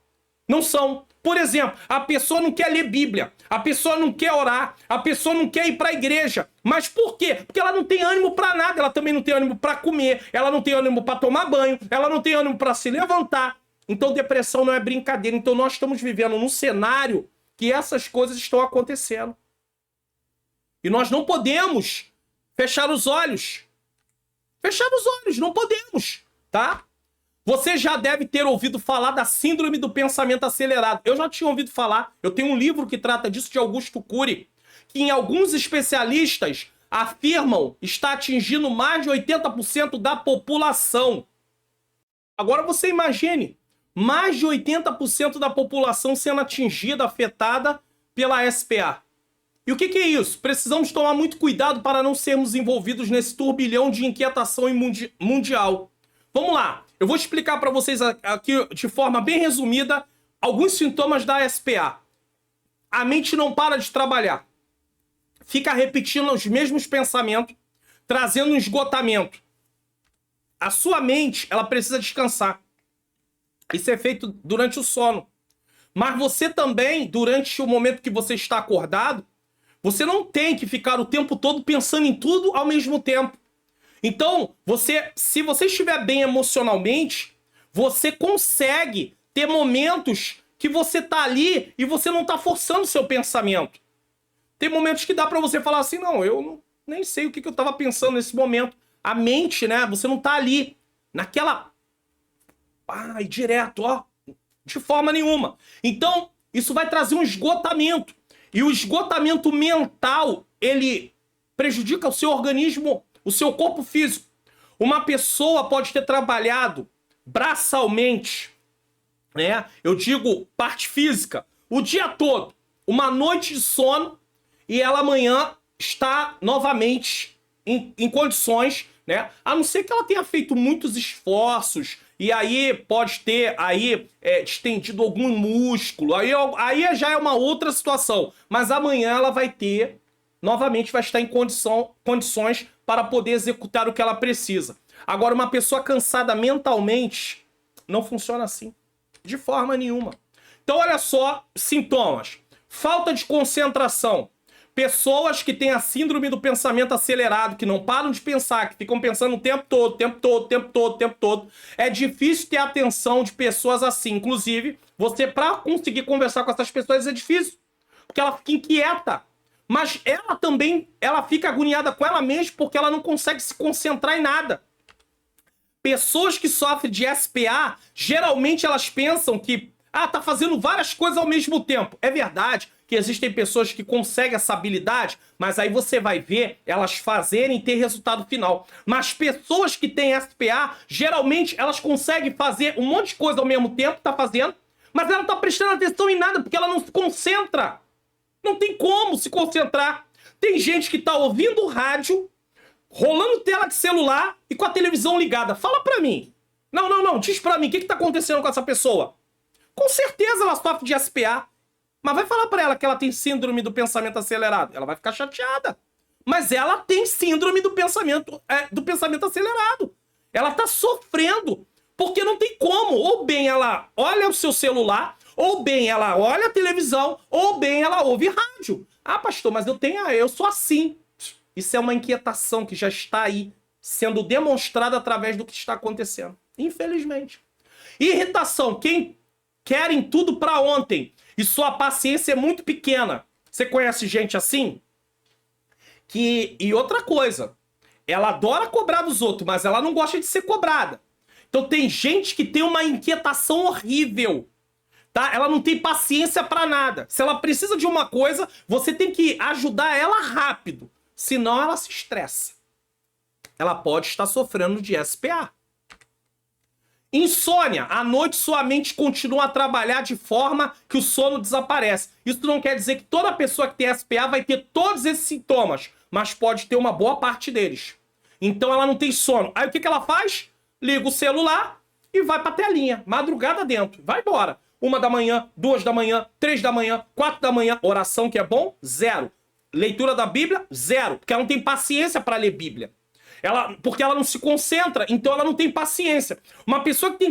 Não são. Por exemplo, a pessoa não quer ler Bíblia, a pessoa não quer orar, a pessoa não quer ir para a igreja. Mas por quê? Porque ela não tem ânimo para nada, ela também não tem ânimo para comer, ela não tem ânimo para tomar banho, ela não tem ânimo para se levantar. Então depressão não é brincadeira. Então nós estamos vivendo num cenário que essas coisas estão acontecendo. E nós não podemos fechar os olhos. Fechar os olhos, não podemos, tá? Você já deve ter ouvido falar da síndrome do pensamento acelerado. Eu já tinha ouvido falar. Eu tenho um livro que trata disso, de Augusto Cury, que em alguns especialistas afirmam está atingindo mais de 80% da população. Agora você imagine, mais de 80% da população sendo atingida, afetada pela SPA. E o que é isso? Precisamos tomar muito cuidado para não sermos envolvidos nesse turbilhão de inquietação mundial. Vamos lá, eu vou explicar para vocês aqui de forma bem resumida alguns sintomas da SPA. A mente não para de trabalhar. Fica repetindo os mesmos pensamentos, trazendo um esgotamento. A sua mente, ela precisa descansar. Isso é feito durante o sono. Mas você também, durante o momento que você está acordado, você não tem que ficar o tempo todo pensando em tudo ao mesmo tempo. Então, se você estiver bem emocionalmente, você consegue ter momentos que você tá ali e você não tá forçando o seu pensamento. Tem momentos que dá pra você falar assim, nem sei o que eu tava pensando nesse momento. A mente, né, você não tá ali, naquela... direto, de forma nenhuma. Então, isso vai trazer um esgotamento. E o esgotamento mental, ele prejudica o seu organismo, o seu corpo físico. Uma pessoa pode ter trabalhado braçalmente, né? Eu digo parte física, o dia todo, uma noite de sono, e ela amanhã está novamente em condições, né? A não ser que ela tenha feito muitos esforços, e aí pode ter distendido algum músculo, aí já é uma outra situação. Mas amanhã ela vai ter, novamente vai estar em condições para poder executar o que ela precisa. Agora, uma pessoa cansada mentalmente não funciona assim. De forma nenhuma. Então, olha só, sintomas. Falta de concentração. Pessoas que têm a síndrome do pensamento acelerado, que não param de pensar, que ficam pensando o tempo todo, tempo todo, tempo todo, tempo todo. É difícil ter atenção de pessoas assim. Inclusive, você, para conseguir conversar com essas pessoas, é difícil. Porque ela fica inquieta. Mas ela também, ela fica agoniada com ela mesma porque ela não consegue se concentrar em nada. Pessoas que sofrem de SPA, geralmente elas pensam que tá fazendo várias coisas ao mesmo tempo. É verdade que existem pessoas que conseguem essa habilidade, mas aí você vai ver elas fazerem e ter resultado final. Mas pessoas que têm SPA, geralmente elas conseguem fazer um monte de coisa ao mesmo tempo, tá fazendo, mas ela não tá prestando atenção em nada, porque ela não se concentra. Não tem como se concentrar. Tem gente que tá ouvindo rádio, rolando tela de celular e com a televisão ligada. Fala pra mim. Não. Diz pra mim, o que tá acontecendo com essa pessoa? Com certeza ela sofre de SPA. Mas vai falar pra ela que ela tem síndrome do pensamento acelerado. Ela vai ficar chateada. Mas ela tem síndrome do pensamento acelerado. Ela tá sofrendo. Porque não tem como. Ou bem ela olha o seu celular, ou bem ela olha a televisão, ou bem ela ouve rádio. Pastor, mas eu sou assim. Isso é uma inquietação que já está aí sendo demonstrada através do que está acontecendo. Infelizmente. Irritação. Quem querem tudo para ontem e sua paciência é muito pequena. Você conhece gente assim? E outra coisa, ela adora cobrar dos outros, mas ela não gosta de ser cobrada. Então tem gente que tem uma inquietação horrível, tá? Ela não tem paciência para nada. Se ela precisa de uma coisa, você tem que ajudar ela rápido. Senão ela se estressa. Ela pode estar sofrendo de SPA. Insônia. À noite sua mente continua a trabalhar de forma que o sono desaparece. Isso não quer dizer que toda pessoa que tem SPA vai ter todos esses sintomas, mas pode ter uma boa parte deles. Então ela não tem sono. Aí o que ela faz? Liga o celular e vai pra telinha. Madrugada dentro. Vai embora. 1 da manhã, 2 da manhã, 3 da manhã, 4 da manhã. Oração que é bom? 0. Leitura da Bíblia? 0. Porque ela não tem paciência para ler Bíblia. Porque ela não se concentra, então ela não tem paciência. Uma pessoa que tem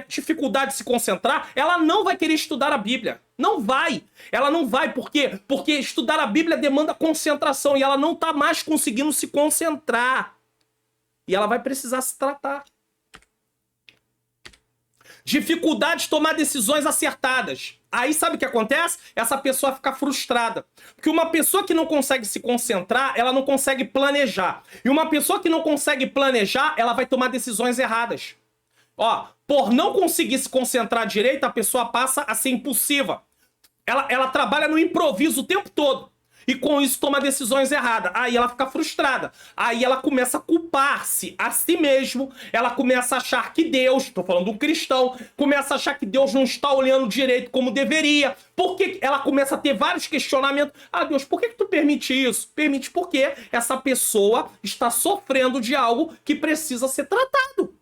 dificuldade de se concentrar, ela não vai querer estudar a Bíblia. Não vai. Ela não vai. Por quê? Porque estudar a Bíblia demanda concentração e ela não está mais conseguindo se concentrar. E ela vai precisar se tratar. Dificuldade de tomar decisões acertadas. Aí sabe o que acontece? Essa pessoa fica frustrada. Porque uma pessoa que não consegue se concentrar, ela não consegue planejar. E uma pessoa que não consegue planejar, ela vai tomar decisões erradas. Por não conseguir se concentrar direito, a pessoa passa a ser impulsiva. Ela trabalha no improviso o tempo todo. E com isso toma decisões erradas. Aí ela fica frustrada. Aí ela começa a culpar-se a si mesmo. Ela começa a achar que Deus, estou falando de um cristão, começa a achar que Deus não está olhando direito como deveria. Porque ela começa a ter vários questionamentos. Deus, por que tu permite isso? Permite porque essa pessoa está sofrendo de algo que precisa ser tratado.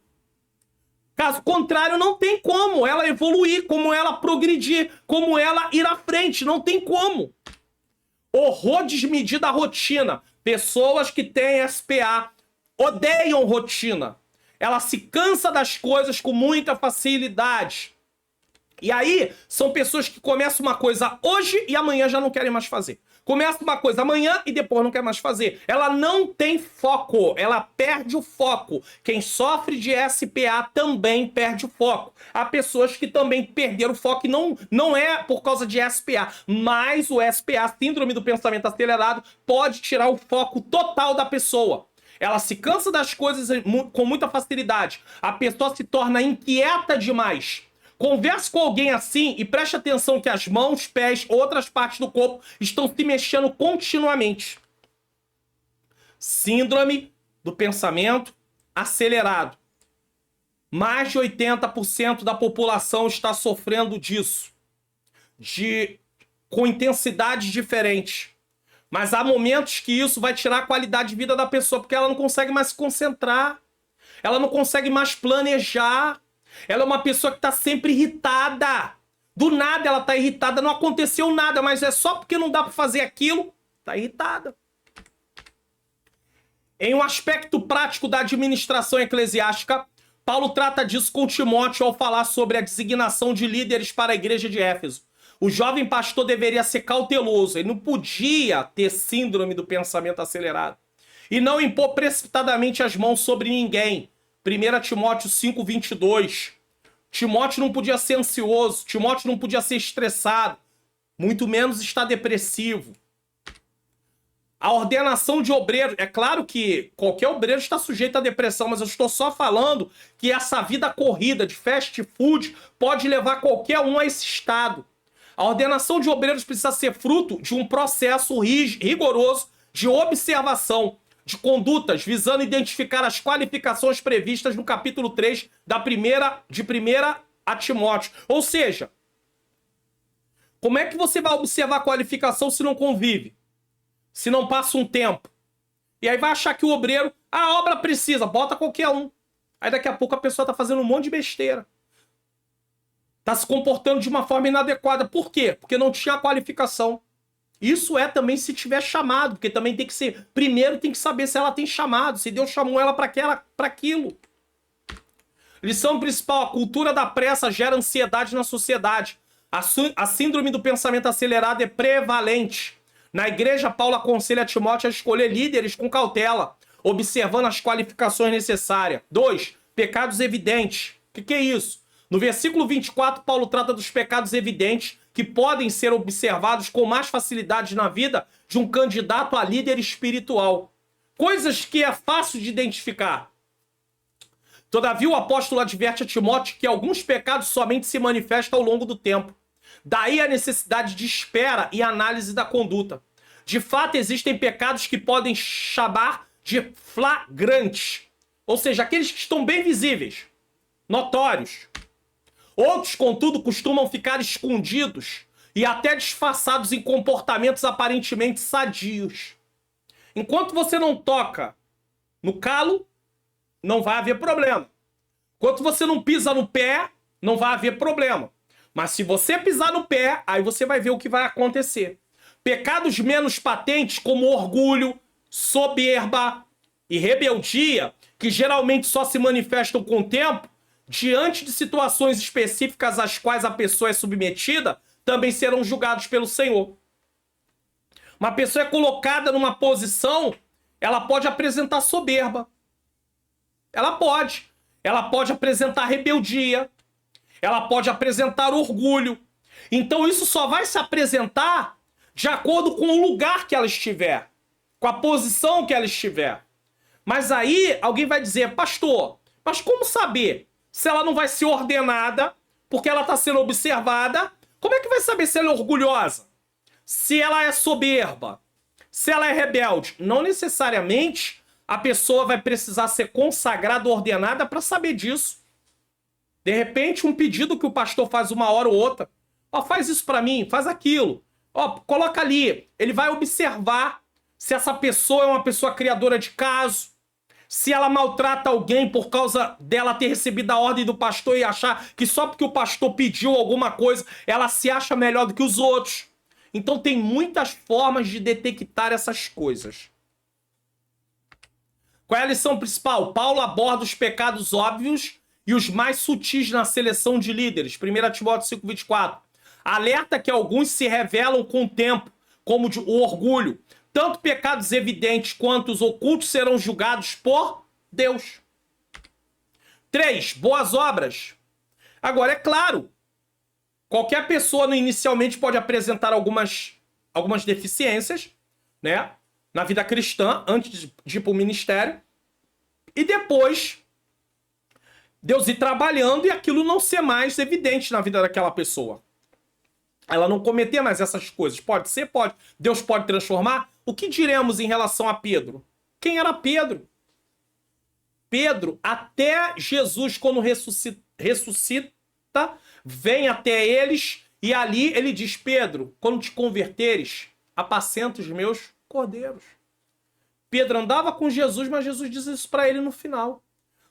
Caso contrário, não tem como ela evoluir, como ela progredir, como ela ir à frente. Não tem como. Horror desmedido à rotina. Pessoas que têm SPA odeiam rotina. Ela se cansa das coisas com muita facilidade. E aí, são pessoas que começam uma coisa hoje e amanhã já não querem mais fazer. Começa uma coisa amanhã e depois não quer mais fazer. Ela não tem foco, ela perde o foco. Quem sofre de SPA também perde o foco. Há pessoas que também perderam o foco e não é por causa de SPA, mas o SPA, síndrome do pensamento acelerado, pode tirar o foco total da pessoa. Ela se cansa das coisas com muita facilidade. A pessoa se torna inquieta demais. Converse com alguém assim e preste atenção que as mãos, pés, outras partes do corpo estão se mexendo continuamente. Síndrome do pensamento acelerado. Mais de 80% da população está sofrendo disso. Com intensidades diferentes. Mas há momentos que isso vai tirar a qualidade de vida da pessoa, porque ela não consegue mais se concentrar. Ela não consegue mais planejar. Ela é uma pessoa que está sempre irritada. Do nada ela está irritada, não aconteceu nada, mas é só porque não dá para fazer aquilo, está irritada. Em um aspecto prático da administração eclesiástica, Paulo trata disso com Timóteo ao falar sobre a designação de líderes para a igreja de Éfeso. O jovem pastor deveria ser cauteloso, ele não podia ter síndrome do pensamento acelerado e não impor precipitadamente as mãos sobre ninguém. 1 Timóteo 5:22. Timóteo não podia ser ansioso, Timóteo não podia ser estressado, muito menos estar depressivo. A ordenação de obreiro, é claro que qualquer obreiro está sujeito à depressão, mas eu estou só falando que essa vida corrida de fast food pode levar qualquer um a esse estado. A ordenação de obreiros precisa ser fruto de um processo rigoroso de observação de condutas, visando identificar as qualificações previstas no capítulo 3 de 1 a Timóteo. Ou seja, como é que você vai observar a qualificação se não convive? Se não passa um tempo? E aí vai achar que o obreiro, a obra precisa, bota qualquer um. Aí daqui a pouco a pessoa tá fazendo um monte de besteira. Tá se comportando de uma forma inadequada. Por quê? Porque não tinha qualificação. Isso é também se tiver chamado, porque também tem que ser... Primeiro tem que saber se ela tem chamado, se Deus chamou ela para aquilo. Lição principal, a cultura da pressa gera ansiedade na sociedade. A síndrome do pensamento acelerado é prevalente. Na igreja, Paulo aconselha Timóteo a escolher líderes com cautela, observando as qualificações necessárias. 2. Pecados evidentes. O que é isso? No versículo 24, Paulo trata dos pecados evidentes que podem ser observados com mais facilidade na vida de um candidato a líder espiritual. Coisas que é fácil de identificar. Todavia, o apóstolo adverte a Timóteo que alguns pecados somente se manifestam ao longo do tempo. Daí a necessidade de espera e análise da conduta. De fato, existem pecados que podem chamar de flagrantes. Ou seja, aqueles que estão bem visíveis, notórios. Outros, contudo, costumam ficar escondidos e até disfarçados em comportamentos aparentemente sadios. Enquanto você não toca no calo, não vai haver problema. Enquanto você não pisa no pé, não vai haver problema. Mas se você pisar no pé, aí você vai ver o que vai acontecer. Pecados menos patentes, como orgulho, soberba e rebeldia, que geralmente só se manifestam com o tempo, diante de situações específicas às quais a pessoa é submetida, também serão julgados pelo Senhor. Uma pessoa é colocada numa posição, ela pode apresentar soberba. Ela pode. Ela pode apresentar rebeldia. Ela pode apresentar orgulho. Então isso só vai se apresentar de acordo com o lugar que ela estiver, com a posição que ela estiver. Mas aí alguém vai dizer, pastor, mas como saber se ela não vai ser ordenada porque ela está sendo observada? Como é que vai saber se ela é orgulhosa? Se ela é soberba? Se ela é rebelde? Não necessariamente a pessoa vai precisar ser consagrada ou ordenada para saber disso. De repente, um pedido que o pastor faz uma hora ou outra. Ó, faz isso para mim, faz aquilo. Ó, coloca ali. Ele vai observar se essa pessoa é uma pessoa criadora de caso, se ela maltrata alguém por causa dela ter recebido a ordem do pastor e achar que só porque o pastor pediu alguma coisa, ela se acha melhor do que os outros. Então tem muitas formas de detectar essas coisas. Qual é a lição principal? Paulo aborda os pecados óbvios e os mais sutis na seleção de líderes. 1 Timóteo 5:24. Alerta que alguns se revelam com o tempo, como o orgulho. Tanto pecados evidentes quanto os ocultos serão julgados por Deus. 3. Boas obras. Agora, é claro, qualquer pessoa inicialmente pode apresentar algumas deficiências, né, na vida cristã, antes de ir para o ministério, e depois Deus ir trabalhando e aquilo não ser mais evidente na vida daquela pessoa. Ela não cometer mais essas coisas. Pode ser? Pode. Deus pode transformar? O que diremos em relação a Pedro? Quem era Pedro? Pedro, até Jesus, quando ressuscita, vem até eles e ali ele diz, Pedro, quando te converteres, apacenta os meus cordeiros. Pedro andava com Jesus, mas Jesus diz isso para ele no final.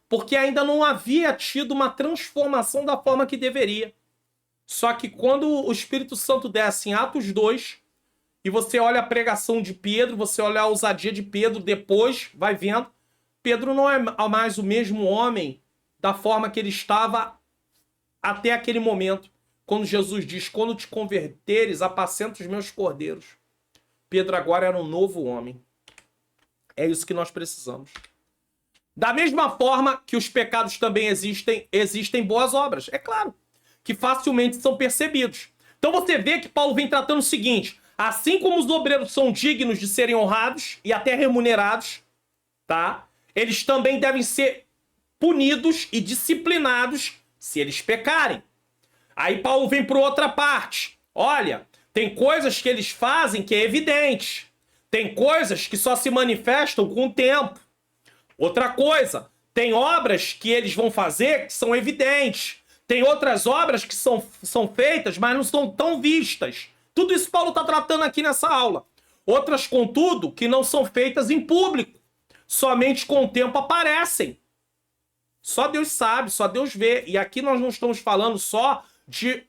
Porque ainda não havia tido uma transformação da forma que deveria. Só que quando o Espírito Santo desce em Atos 2, e você olha a pregação de Pedro, você olha a ousadia de Pedro, depois vai vendo, Pedro não é mais o mesmo homem da forma que ele estava até aquele momento, quando Jesus diz, quando te converteres, apacenta os meus cordeiros. Pedro agora era um novo homem. É isso que nós precisamos. Da mesma forma que os pecados também existem boas obras. É claro, que facilmente são percebidos. Então você vê que Paulo vem tratando o seguinte, assim como os obreiros são dignos de serem honrados e até remunerados, tá? Eles também devem ser punidos e disciplinados se eles pecarem. Aí Paulo vem para outra parte. Olha, tem coisas que eles fazem que é evidente. Tem coisas que só se manifestam com o tempo. Outra coisa, tem obras que eles vão fazer que são evidentes. Tem outras obras que são feitas, mas não são tão vistas. Tudo isso Paulo está tratando aqui nessa aula. Outras, contudo, que não são feitas em público. Somente com o tempo aparecem. Só Deus sabe, só Deus vê. E aqui nós não estamos falando só de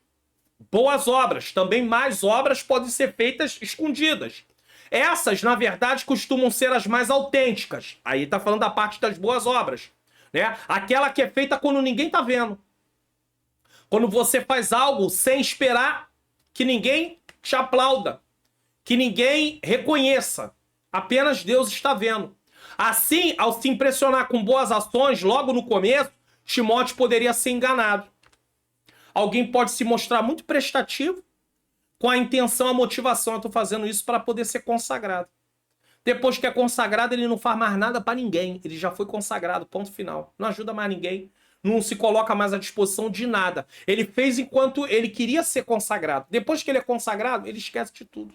boas obras. Também mais obras podem ser feitas escondidas. Essas, na verdade, costumam ser as mais autênticas. Aí está falando da parte das boas obras, né? Aquela que é feita quando ninguém está vendo. Quando você faz algo sem esperar que ninguém te aplauda, que ninguém reconheça. Apenas Deus está vendo. Assim, ao se impressionar com boas ações, logo no começo, Timóteo poderia ser enganado. Alguém pode se mostrar muito prestativo, com a intenção, a motivação, eu estou fazendo isso para poder ser consagrado. Depois que é consagrado, ele não faz mais nada para ninguém. Ele já foi consagrado, ponto final. Não ajuda mais ninguém. Não se coloca mais à disposição de nada. Ele fez enquanto ele queria ser consagrado. Depois que ele é consagrado, ele esquece de tudo.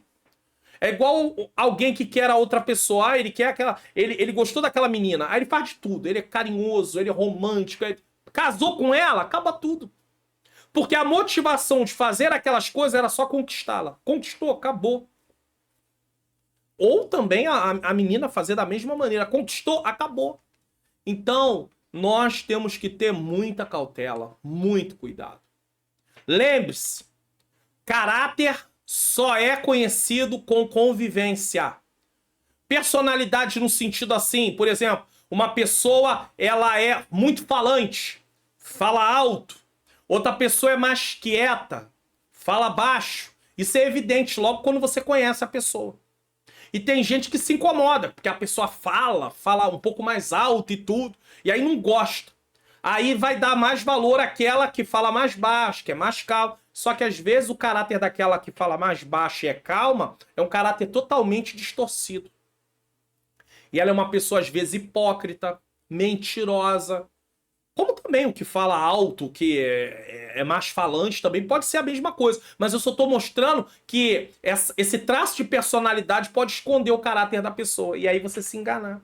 É igual alguém que quer a outra pessoa. Ele quer aquela. Ele gostou daquela menina. Aí ele faz de tudo. Ele é carinhoso, ele é romântico. Casou com ela, acaba tudo. Porque a motivação de fazer aquelas coisas era só conquistá-la. Conquistou, acabou. Ou também a menina fazer da mesma maneira. Conquistou, acabou. Então, nós temos que ter muita cautela, muito cuidado. Lembre-se, caráter só é conhecido com convivência. Personalidade no sentido assim, por exemplo, uma pessoa, ela é muito falante, fala alto. Outra pessoa é mais quieta, fala baixo. Isso é evidente logo quando você conhece a pessoa. E tem gente que se incomoda, porque a pessoa fala um pouco mais alto e tudo, e aí não gosta. Aí vai dar mais valor àquela que fala mais baixo, que é mais calma. Só que às vezes o caráter daquela que fala mais baixo e é calma é um caráter totalmente distorcido. E ela é uma pessoa às vezes hipócrita, mentirosa. Como também o que fala alto, que é mais falante, também pode ser a mesma coisa. Mas eu só estou mostrando que esse traço de personalidade pode esconder o caráter da pessoa. E aí você se enganar.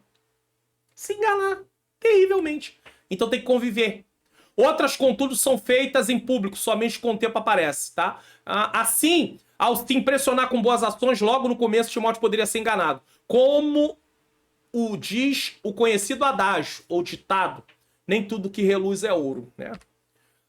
Se enganar terrivelmente. Então tem que conviver. Outras, contudo, são feitas em público, somente com o tempo aparece, tá? Assim, ao se impressionar com boas ações, logo no começo Timóteo poderia ser enganado. Como o diz o conhecido adágio, ou ditado, nem tudo que reluz é ouro, né?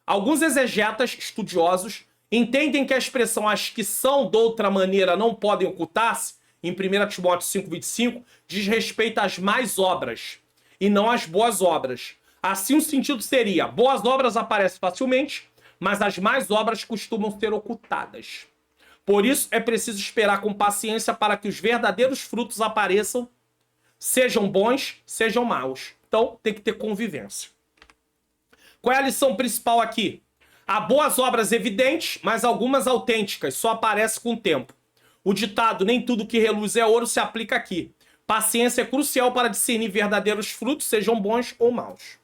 Alguns exegetas estudiosos entendem que a expressão as que são de outra maneira não podem ocultar-se, em 1 Timóteo 5,25, diz respeito às más obras, e não às boas obras. Assim o sentido seria, boas obras aparecem facilmente, mas as más obras costumam ser ocultadas. Por isso é preciso esperar com paciência para que os verdadeiros frutos apareçam, sejam bons, sejam maus. Então tem que ter convivência. Qual é a lição principal aqui? Há boas obras evidentes, mas algumas autênticas, só aparecem com o tempo. O ditado, nem tudo que reluz é ouro, se aplica aqui. Paciência é crucial para discernir verdadeiros frutos, sejam bons ou maus.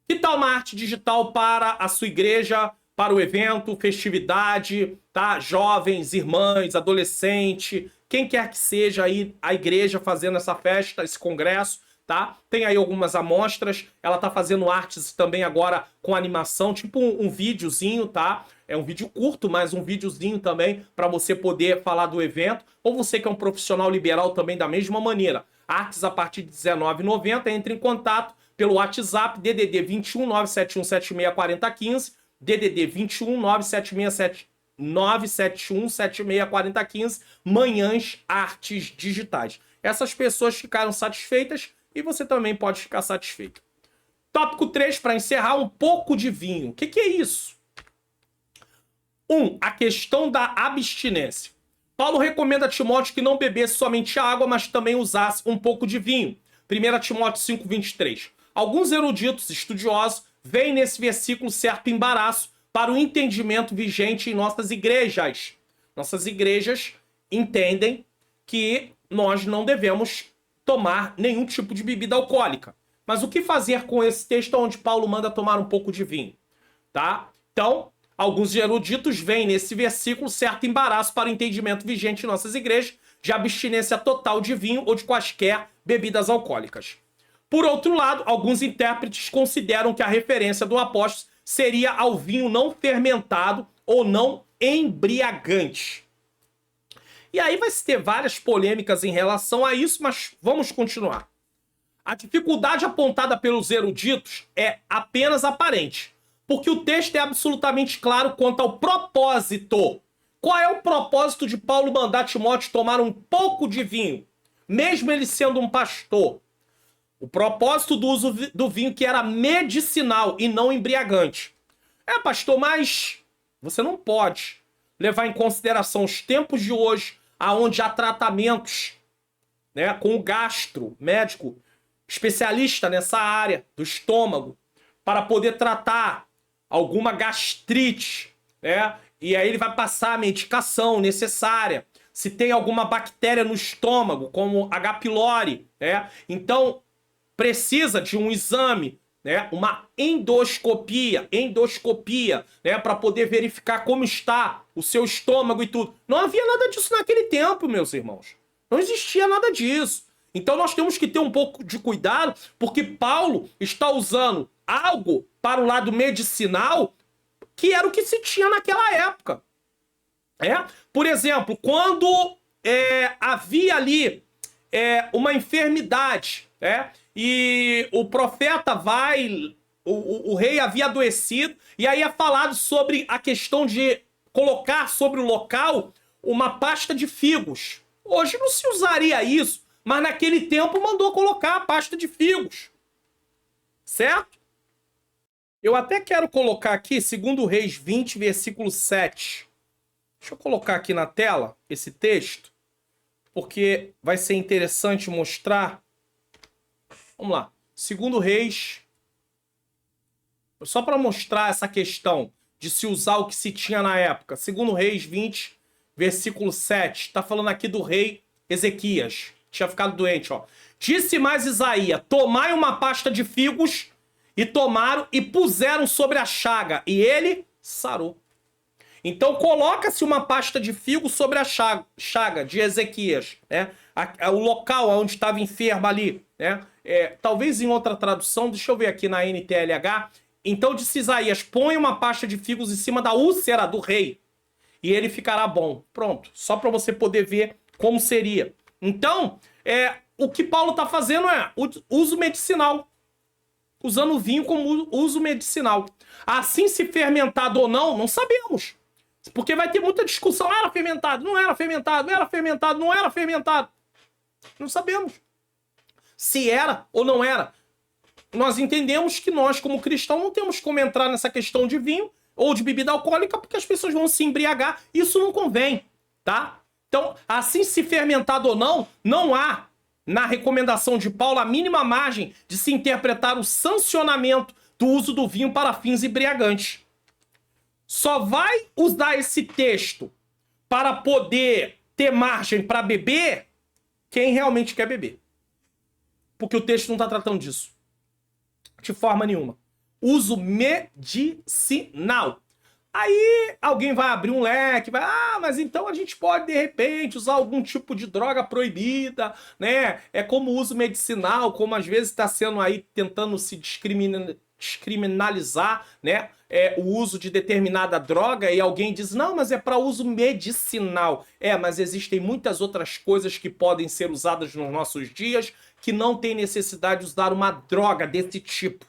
Que tal uma arte digital para a sua igreja, para o evento, festividade, tá? Jovens, irmãs, adolescente, quem quer que seja aí a igreja fazendo essa festa, esse congresso, tá? Tem aí algumas amostras, ela tá fazendo artes também agora com animação, tipo um videozinho, tá? É um vídeo curto, mas um videozinho também para você poder falar do evento, ou você que é um profissional liberal também da mesma maneira. Artes a partir de R$19,90, entre em contato pelo WhatsApp, DDD 21 971 76 40 15, DDD 21 976 971764015, Manhãs Artes Digitais. Essas pessoas ficaram satisfeitas e você também pode ficar satisfeito. Tópico 3, para encerrar, um pouco de vinho. O que é isso? 1. A questão da abstinência. Paulo recomenda a Timóteo que não bebesse somente água, mas também usasse um pouco de vinho. 1 Timóteo 5,23. Alguns eruditos estudiosos veem nesse versículo certo embaraço para o entendimento vigente em nossas igrejas. Nossas igrejas entendem que nós não devemos tomar nenhum tipo de bebida alcoólica. Mas o que fazer com esse texto onde Paulo manda tomar um pouco de vinho? Tá? Então, alguns eruditos veem nesse versículo certo embaraço para o entendimento vigente em nossas igrejas de abstinência total de vinho ou de quaisquer bebidas alcoólicas. Por outro lado, alguns intérpretes consideram que a referência do apóstolo seria ao vinho não fermentado ou não embriagante. E aí vai se ter várias polêmicas em relação a isso, mas vamos continuar. A dificuldade apontada pelos eruditos é apenas aparente, porque o texto é absolutamente claro quanto ao propósito. Qual é o propósito de Paulo mandar Timóteo tomar um pouco de vinho, mesmo ele sendo um pastor? O propósito do uso do vinho que era medicinal e não embriagante. Pastor, mas você não pode levar em consideração os tempos de hoje, aonde há tratamentos, né, com o gastro, médico, especialista nessa área do estômago, para poder tratar alguma gastrite, né? E aí ele vai passar a medicação necessária. Se tem alguma bactéria no estômago, como H. pylori, né? Então, precisa de um exame, né? Uma endoscopia, né? Para poder verificar como está o seu estômago e tudo. Não havia nada disso naquele tempo, meus irmãos. Não existia nada disso. Então nós temos que ter um pouco de cuidado, porque Paulo está usando algo para o lado medicinal que era o que se tinha naquela época. Por exemplo, quando havia ali uma enfermidade, e o profeta vai, o rei havia adoecido, e aí é falado sobre a questão de colocar sobre o local uma pasta de figos. Hoje não se usaria isso, mas naquele tempo mandou colocar a pasta de figos. Certo? Eu até quero colocar aqui, 2 Reis 20, versículo 7. Deixa eu colocar aqui na tela esse texto, porque vai ser interessante mostrar. Vamos lá. 2 Reis, só para mostrar essa questão de se usar o que se tinha na época. 2 Reis 20, versículo 7. Está falando aqui do rei Ezequias. Tinha ficado doente, ó. Disse mais Isaías: tomai uma pasta de figos, e tomaram e puseram sobre a chaga, e ele sarou. Então coloca-se uma pasta de figos sobre a chaga de Ezequias, né? O local onde estava enfermo ali, né? Talvez em outra tradução, deixa eu ver aqui na NTLH. Então disse Isaías: põe uma pasta de figos em cima da úlcera do rei, e ele ficará bom. Pronto, só para você poder ver como seria. Então, o que Paulo está fazendo é o uso medicinal. Usando o vinho como uso medicinal. Assim, se fermentado ou não, não sabemos. Porque vai ter muita discussão. Era fermentado, não era fermentado, era fermentado, não era fermentado. Não sabemos se era ou não era. Nós entendemos que nós, como cristãos, não temos como entrar nessa questão de vinho ou de bebida alcoólica, porque as pessoas vão se embriagar. Isso não convém, tá? Então, assim, se fermentado ou não, não há na recomendação de Paulo a mínima margem de se interpretar o sancionamento do uso do vinho para fins embriagantes. Só vai usar esse texto para poder ter margem para beber quem realmente quer beber. Porque o texto não está tratando disso. De forma nenhuma. Uso medicinal. Aí alguém vai abrir um leque, mas então a gente pode, de repente, usar algum tipo de droga proibida, né? É como uso medicinal, como às vezes está sendo aí tentando se descriminalizar, né? O uso de determinada droga, e alguém diz, não, mas é para uso medicinal. Mas existem muitas outras coisas que podem ser usadas nos nossos dias que não tem necessidade de usar uma droga desse tipo.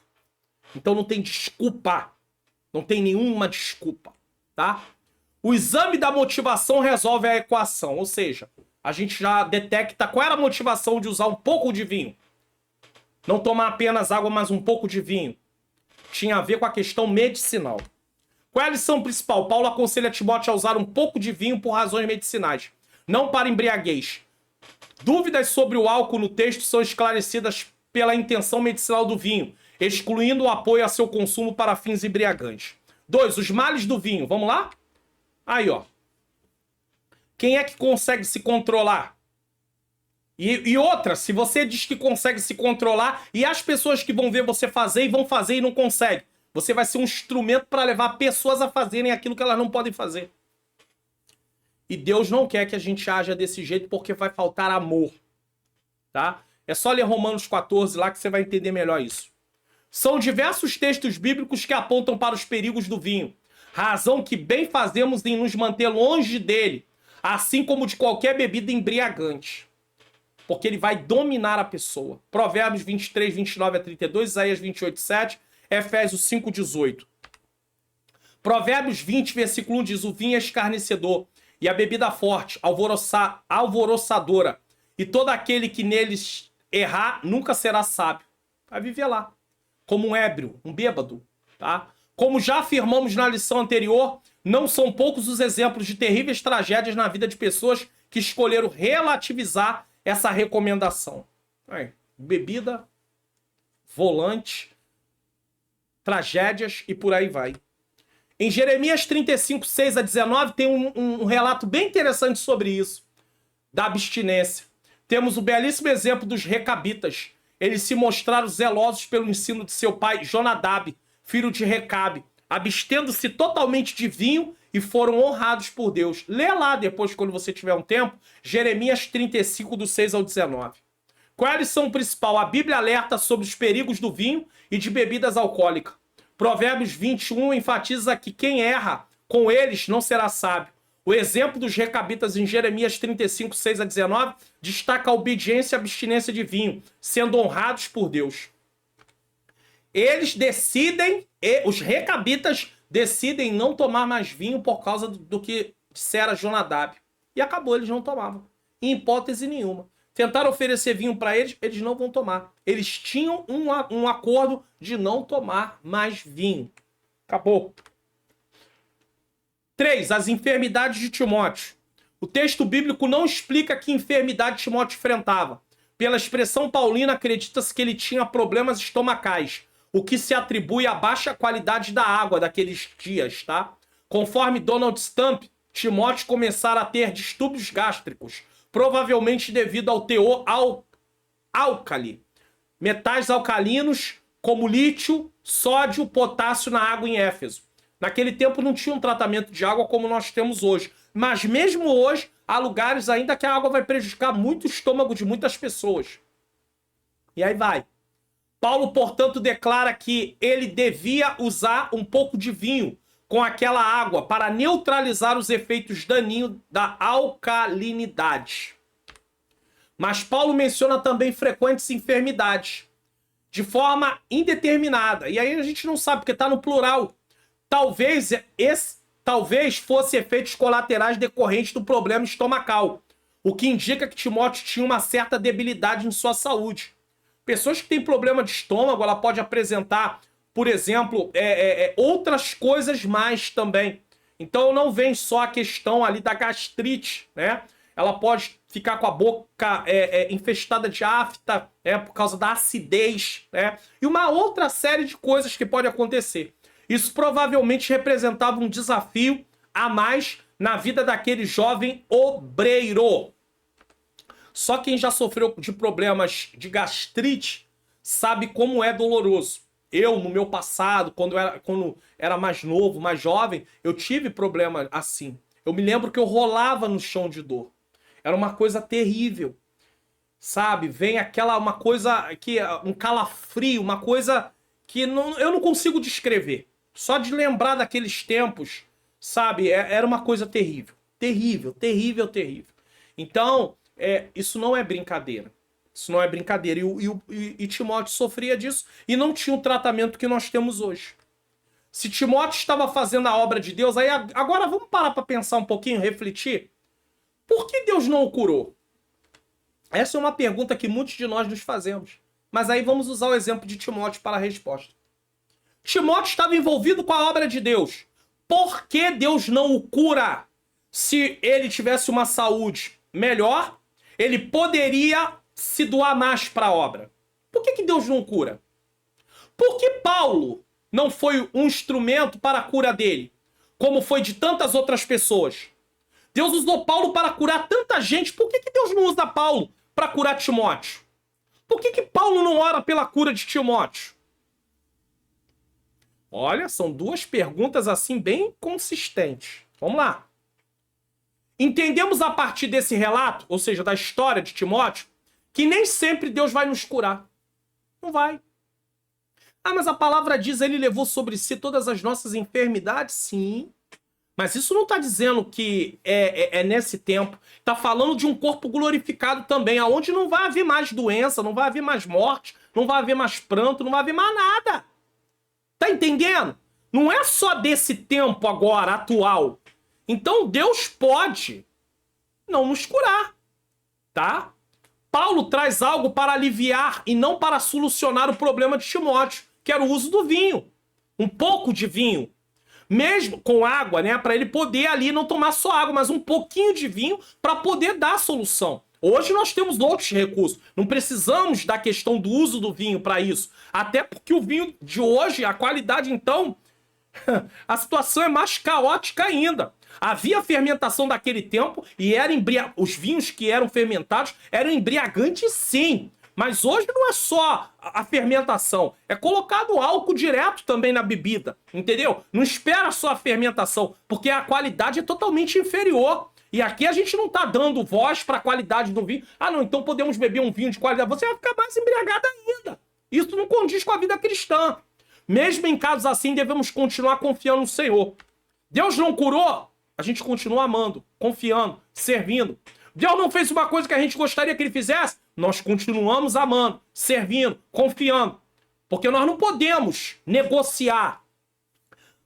Então não tem desculpa. Não tem nenhuma desculpa, tá? O exame da motivação resolve a equação, ou seja, a gente já detecta qual era a motivação de usar um pouco de vinho. Não tomar apenas água, mas um pouco de vinho. Tinha a ver com a questão medicinal. Qual é a lição principal? Paulo aconselha Timóteo a usar um pouco de vinho por razões medicinais, não para embriaguez. Dúvidas sobre o álcool no texto são esclarecidas pela intenção medicinal do vinho, excluindo o apoio a seu consumo para fins embriagantes. 2. Os males do vinho. Vamos lá? Aí, ó. Quem é que consegue se controlar? E outra, se você diz que consegue se controlar e as pessoas que vão ver você fazer e vão fazer e não conseguem, você vai ser um instrumento para levar pessoas a fazerem aquilo que elas não podem fazer. E Deus não quer que a gente haja desse jeito porque vai faltar amor. Tá? É só ler Romanos 14 lá que você vai entender melhor isso. São diversos textos bíblicos que apontam para os perigos do vinho. Razão que bem fazemos em nos manter longe dele, assim como de qualquer bebida embriagante. Porque ele vai dominar a pessoa. Provérbios 23, 29 a 32, Isaías 28, 7, Efésios 5, 18. Provérbios 20, versículo 1 diz: o vinho é escarnecedor, e a bebida forte, alvoroçadora, e todo aquele que neles errar nunca será sábio. Vai viver lá, como um ébrio, um bêbado, tá? Como já afirmamos na lição anterior, não são poucos os exemplos de terríveis tragédias na vida de pessoas que escolheram relativizar essa recomendação. Aí, bebida, volante, tragédias e por aí vai. Em Jeremias 35, 6 a 19, tem um relato bem interessante sobre isso, da abstinência. Temos o belíssimo exemplo dos recabitas. Eles se mostraram zelosos pelo ensino de seu pai Jonadab, filho de Recabe, abstendo-se totalmente de vinho e foram honrados por Deus. Lê lá depois, quando você tiver um tempo, Jeremias 35, do 6 ao 19. Qual é a lição principal? A Bíblia alerta sobre os perigos do vinho e de bebidas alcoólicas. Provérbios 21 enfatiza que quem erra com eles não será sábio. O exemplo dos recabitas em Jeremias 35, 6 a 19 destaca a obediência e abstinência de vinho, sendo honrados por Deus. Eles decidem, os recabitas decidem não tomar mais vinho por causa do que dissera Jonadab. E acabou, eles não tomavam. Em hipótese nenhuma. Tentaram oferecer vinho para eles, eles não vão tomar. Eles tinham um acordo de não tomar mais vinho. Acabou. 3. As enfermidades de Timóteo. O texto bíblico não explica que enfermidade Timóteo enfrentava. Pela expressão paulina, acredita-se que ele tinha problemas estomacais, o que se atribui à baixa qualidade da água daqueles dias, tá? Conforme Donald Stump, Timóteo começara a ter distúrbios gástricos, provavelmente devido ao teor álcali. Metais alcalinos como lítio, sódio, potássio na água em Éfeso. Naquele tempo não tinha um tratamento de água como nós temos hoje. Mas mesmo hoje, há lugares ainda que a água vai prejudicar muito o estômago de muitas pessoas. E aí vai. Paulo, portanto, declara que ele devia usar um pouco de vinho com aquela água para neutralizar os efeitos daninhos da alcalinidade. Mas Paulo menciona também frequentes enfermidades, de forma indeterminada. E aí a gente não sabe, porque está no plural. Talvez fosse efeitos colaterais decorrentes do problema estomacal, o que indica que Timóteo tinha uma certa debilidade em sua saúde. Pessoas que têm problema de estômago, ela pode apresentar, por exemplo, outras coisas mais também. Então não vem só a questão ali da gastrite, né? Ela pode ficar com a boca infestada de afta, por causa da acidez, né? E uma outra série de coisas que pode acontecer. Isso provavelmente representava um desafio a mais na vida daquele jovem obreiro. Só quem já sofreu de problemas de gastrite sabe como é doloroso. Eu, no meu passado, quando era mais novo, mais jovem, eu tive problema assim. Eu me lembro que eu rolava no chão de dor. Era uma coisa terrível. Sabe? Vem uma coisa, um calafrio, uma coisa que eu não consigo descrever. Só de lembrar daqueles tempos, sabe? Era uma coisa terrível. Terrível, terrível, terrível. Então, isso não é brincadeira. Isso não é brincadeira. E Timóteo sofria disso e não tinha o tratamento que nós temos hoje. Se Timóteo estava fazendo a obra de Deus, aí agora vamos parar para pensar um pouquinho, refletir. Por que Deus não o curou? Essa é uma pergunta que muitos de nós nos fazemos. Mas aí vamos usar o exemplo de Timóteo para a resposta. Timóteo estava envolvido com a obra de Deus. Por que Deus não o cura? Se ele tivesse uma saúde melhor, ele poderia se doar mais para a obra. Por que Deus não o cura? Por que Paulo não foi um instrumento para a cura dele, como foi de tantas outras pessoas? Deus usou Paulo para curar tanta gente. Por que Deus não usa Paulo para curar Timóteo? Por que Paulo não ora pela cura de Timóteo? Olha, são duas perguntas assim bem consistentes. Vamos lá. Entendemos a partir desse relato, ou seja, da história de Timóteo, que nem sempre Deus vai nos curar. Não vai. Ah, mas a palavra diz, ele levou sobre si todas as nossas enfermidades? Sim. Mas isso não está dizendo que é nesse tempo. Está falando de um corpo glorificado também, aonde não vai haver mais doença, não vai haver mais morte, não vai haver mais pranto, não vai haver mais nada. Tá entendendo? Não é só desse tempo agora, atual. Então Deus pode não nos curar, tá? Paulo traz algo para aliviar e não para solucionar o problema de Timóteo, que era o uso do vinho. Um pouco de vinho. Mesmo com água, né? Para ele poder ali não tomar só água, mas um pouquinho de vinho para poder dar a solução. Hoje nós temos outros recursos. Não precisamos da questão do uso do vinho para isso. Até porque o vinho de hoje, a qualidade, então, a situação é mais caótica ainda. Havia fermentação daquele tempo e os vinhos que eram fermentados eram embriagantes, sim. Mas hoje não é só a fermentação, é colocado álcool direto também na bebida, entendeu? Não espera só a fermentação, porque a qualidade é totalmente inferior. E aqui a gente não tá dando voz para a qualidade do vinho. Ah, não, então podemos beber um vinho de qualidade. Você vai ficar mais embriagado ainda. Isso não condiz com a vida cristã. Mesmo em casos assim, devemos continuar confiando no Senhor. Deus não curou? A gente continua amando, confiando, servindo. Deus não fez uma coisa que a gente gostaria que ele fizesse? Nós continuamos amando, servindo, confiando. Porque nós não podemos negociar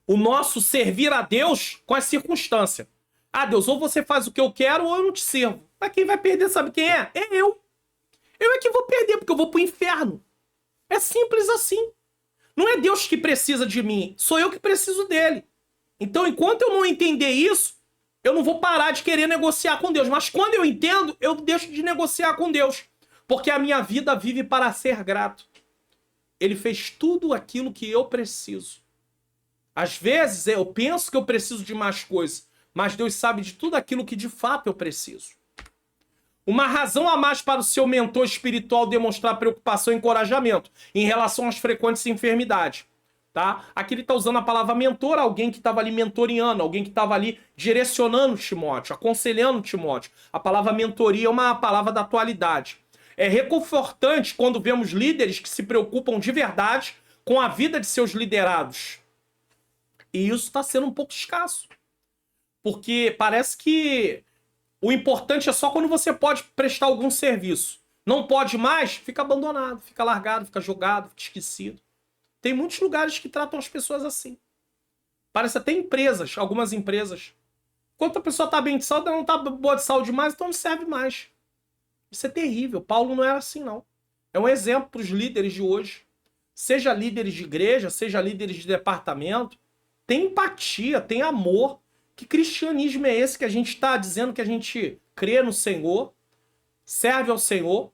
o nosso servir a Deus com as circunstâncias. Ah, Deus, ou você faz o que eu quero ou eu não te sirvo. Mas quem vai perder, sabe quem é? É eu. Eu é que vou perder, porque eu vou pro inferno. É simples assim. Não é Deus que precisa de mim, sou eu que preciso dele. Então, enquanto eu não entender isso, eu não vou parar de querer negociar com Deus. Mas quando eu entendo, eu deixo de negociar com Deus. Porque a minha vida vive para ser grato. Ele fez tudo aquilo que eu preciso. Às vezes, eu penso que eu preciso de mais coisas, mas Deus sabe de tudo aquilo que de fato eu preciso. Uma razão a mais para o seu mentor espiritual demonstrar preocupação e encorajamento em relação às frequentes enfermidades. Tá? Aqui ele está usando a palavra mentor, alguém que estava ali mentoreando, alguém que estava ali direcionando Timóteo, aconselhando Timóteo. A palavra mentoria é uma palavra da atualidade. É reconfortante quando vemos líderes que se preocupam de verdade com a vida de seus liderados. E isso está sendo um pouco escasso. Porque parece que o importante é só quando você pode prestar algum serviço. Não pode mais, fica abandonado, fica largado, fica jogado, fica esquecido. Tem muitos lugares que tratam as pessoas assim. Parece até empresas, algumas empresas. Enquanto a pessoa está bem de saúde, ela não está boa de saúde mais, então não serve mais. Isso é terrível. Paulo não era assim, não. É um exemplo para os líderes de hoje. Seja líderes de igreja, seja líderes de departamento. Tem empatia, tem amor. Que cristianismo é esse que a gente está dizendo que a gente crê no Senhor, serve ao Senhor?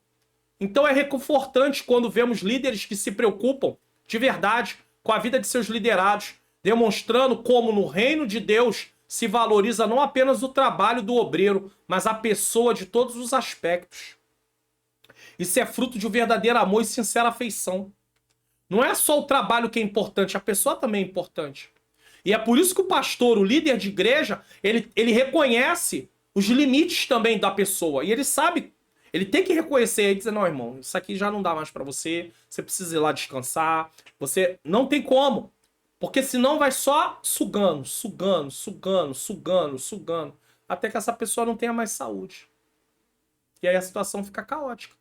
Então é reconfortante quando vemos líderes que se preocupam de verdade com a vida de seus liderados, demonstrando como no reino de Deus se valoriza não apenas o trabalho do obreiro, mas a pessoa de todos os aspectos. Isso é fruto de um verdadeiro amor e sincera afeição. Não é só o trabalho que é importante, a pessoa também é importante. E é por isso que o pastor, o líder de igreja, ele reconhece os limites também da pessoa. E ele sabe, ele tem que reconhecer e dizer, não, irmão, isso aqui já não dá mais pra você, você precisa ir lá descansar, você não tem como. Porque senão vai só sugando, sugando, sugando, sugando, sugando, até que essa pessoa não tenha mais saúde. E aí a situação fica caótica.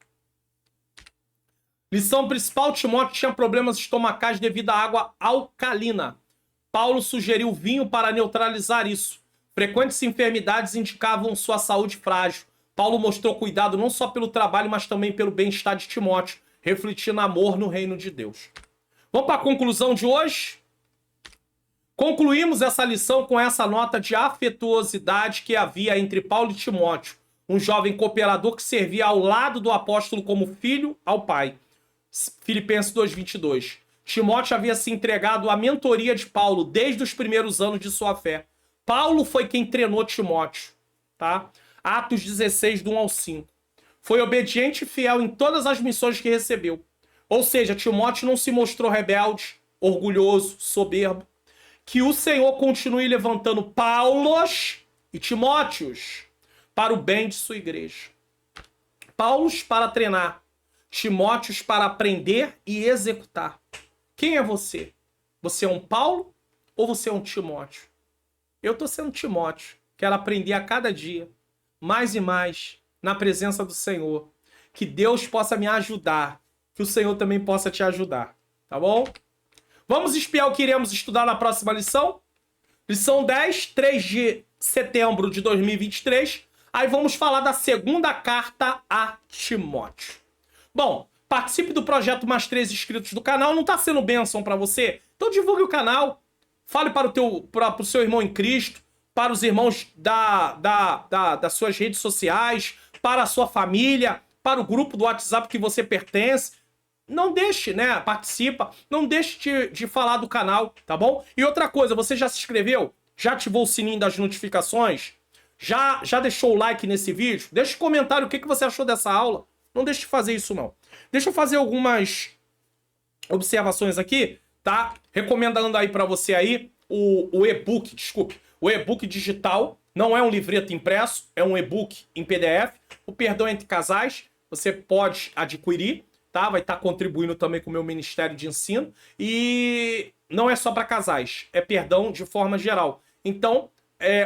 Lição principal, Timóteo tinha problemas estomacais devido à água alcalina. Paulo sugeriu vinho para neutralizar isso. Frequentes enfermidades indicavam sua saúde frágil. Paulo mostrou cuidado não só pelo trabalho, mas também pelo bem-estar de Timóteo, refletindo amor no reino de Deus. Vamos para a conclusão de hoje? Concluímos essa lição com essa nota de afetuosidade que havia entre Paulo e Timóteo, um jovem cooperador que servia ao lado do apóstolo como filho ao pai. Filipenses 2:22. Timóteo havia se entregado à mentoria de Paulo desde os primeiros anos de sua fé. Paulo foi quem treinou Timóteo, tá? Atos 16, do 1 ao 5. Foi obediente e fiel em todas as missões que recebeu. Ou seja, Timóteo não se mostrou rebelde, orgulhoso, soberbo. Que o Senhor continue levantando Paulos e Timóteos para o bem de sua igreja. Paulos para treinar, Timóteos para aprender e executar. Quem é você? Você é um Paulo ou você é um Timóteo? Eu estou sendo Timóteo. Quero aprender a cada dia, mais e mais, na presença do Senhor. Que Deus possa me ajudar. Que o Senhor também possa te ajudar. Tá bom? Vamos espiar o que iremos estudar na próxima lição? Lição 10, 3 de setembro de 2023. Aí vamos falar da segunda carta a Timóteo. Bom, participe do projeto Mais 3 inscritos do canal. Não está sendo bênção para você? Então divulgue o canal. Fale para o seu irmão em Cristo, para os irmãos das suas redes sociais, para a sua família, para o grupo do WhatsApp que você pertence. Não deixe, né? Participa. Não deixe de falar do canal, tá bom? E outra coisa, você já se inscreveu? Já ativou o sininho das notificações? Já deixou o like nesse vídeo? Deixa um comentário o que você achou dessa aula. Não deixe de fazer isso, não. Deixa eu fazer algumas observações aqui, tá? Recomendando aí pra você aí o e-book, desculpe. O e-book digital não é um livreto impresso, é um e-book em PDF. O Perdão Entre Casais, você pode adquirir, tá? Vai estar contribuindo também com o meu Ministério de Ensino. E não é só para casais, é perdão de forma geral. Então,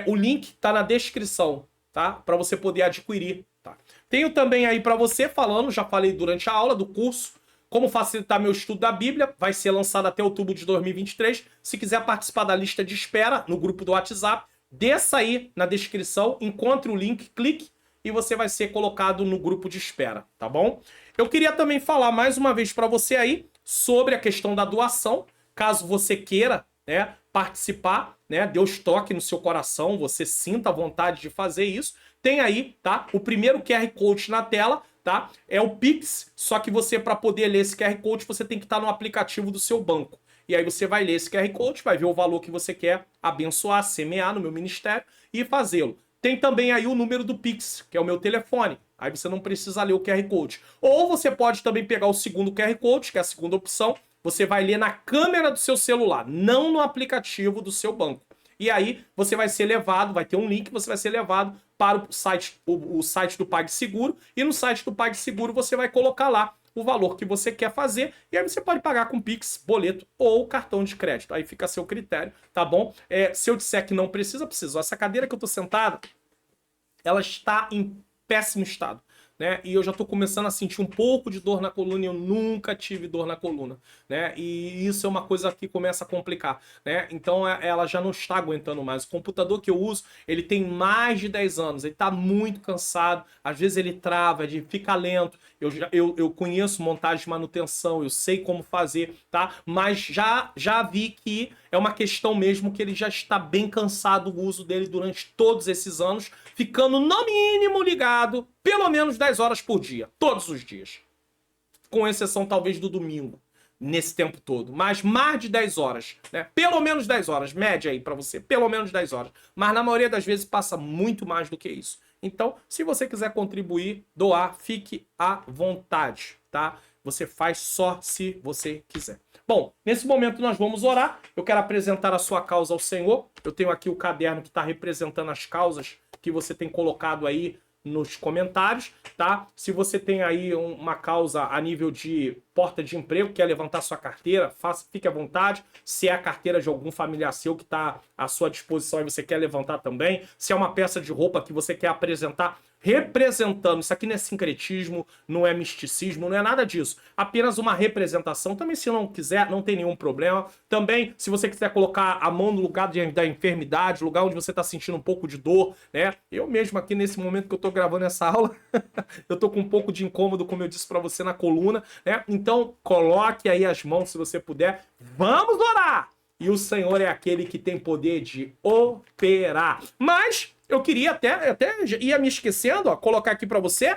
o link tá na descrição, tá? Para você poder adquirir, tá? Tenho também aí para você falando, já falei durante a aula do curso, como facilitar meu estudo da Bíblia. Vai ser lançado até outubro de 2023. Se quiser participar da lista de espera no grupo do WhatsApp, desça aí na descrição, encontre o link, clique e você vai ser colocado no grupo de espera, tá bom? Eu queria também falar mais uma vez para você aí sobre a questão da doação, caso você queira, né, participar, né, Deus toque no seu coração, você sinta a vontade de fazer isso, tem aí, tá, o primeiro QR Code na tela, tá, é o Pix, só que você, para poder ler esse QR Code, você tem que estar no aplicativo do seu banco. E aí você vai ler esse QR Code, vai ver o valor que você quer abençoar, semear no meu ministério e fazê-lo. Tem também aí o número do Pix, que é o meu telefone. Aí você não precisa ler o QR Code. Ou você pode também pegar o segundo QR Code, que é a segunda opção. Você vai ler na câmera do seu celular, não no aplicativo do seu banco. E aí você vai ser levado, vai ter um link, você vai ser levado para o site do PagSeguro. E no site do PagSeguro você vai colocar lá o valor que você quer fazer. E aí você pode pagar com Pix, boleto ou cartão de crédito. Aí fica a seu critério, tá bom? Se eu disser que não precisa, precisa. Essa cadeira que eu tô sentado, ela está em péssimo estado, né? E eu já tô começando a sentir um pouco de dor na coluna e eu nunca tive dor na coluna, né? E isso é uma coisa que começa a complicar, né? Então ela já não está aguentando mais. O computador que eu uso, ele tem mais de 10 anos, ele tá muito cansado, às vezes ele trava, ele fica lento. Eu conheço montagem de manutenção, eu sei como fazer, tá? Mas já vi que é uma questão mesmo que ele já está bem cansado do uso dele durante todos esses anos, ficando no mínimo ligado pelo menos 10 horas por dia, todos os dias. Com exceção talvez do domingo, nesse tempo todo. Mas mais de 10 horas, né? Pelo menos 10 horas, média aí pra você, pelo menos 10 horas. Mas na maioria das vezes passa muito mais do que isso. Então, se você quiser contribuir, doar, fique à vontade, tá? Você faz só se você quiser. Bom, nesse momento nós vamos orar. Eu quero apresentar a sua causa ao Senhor. Eu tenho aqui o caderno que está representando as causas que você tem colocado aí nos comentários, tá? Se você tem aí uma causa a nível de porta de emprego, quer levantar sua carteira, fique à vontade. Se é a carteira de algum familiar seu que está à sua disposição e você quer levantar também. Se é uma peça de roupa que você quer apresentar representando. Isso aqui não é sincretismo, não é misticismo, não é nada disso. Apenas uma representação. Também, se não quiser, não tem nenhum problema. Também, se você quiser colocar a mão no lugar da enfermidade, lugar onde você está sentindo um pouco de dor, né? Eu mesmo aqui, nesse momento que eu tô gravando essa aula, eu tô com um pouco de incômodo, como eu disse para você, na coluna, né? Então, coloque aí as mãos, se você puder. Vamos orar! E o Senhor é aquele que tem poder de operar. Mas eu queria até ia me esquecendo, ó, colocar aqui para você,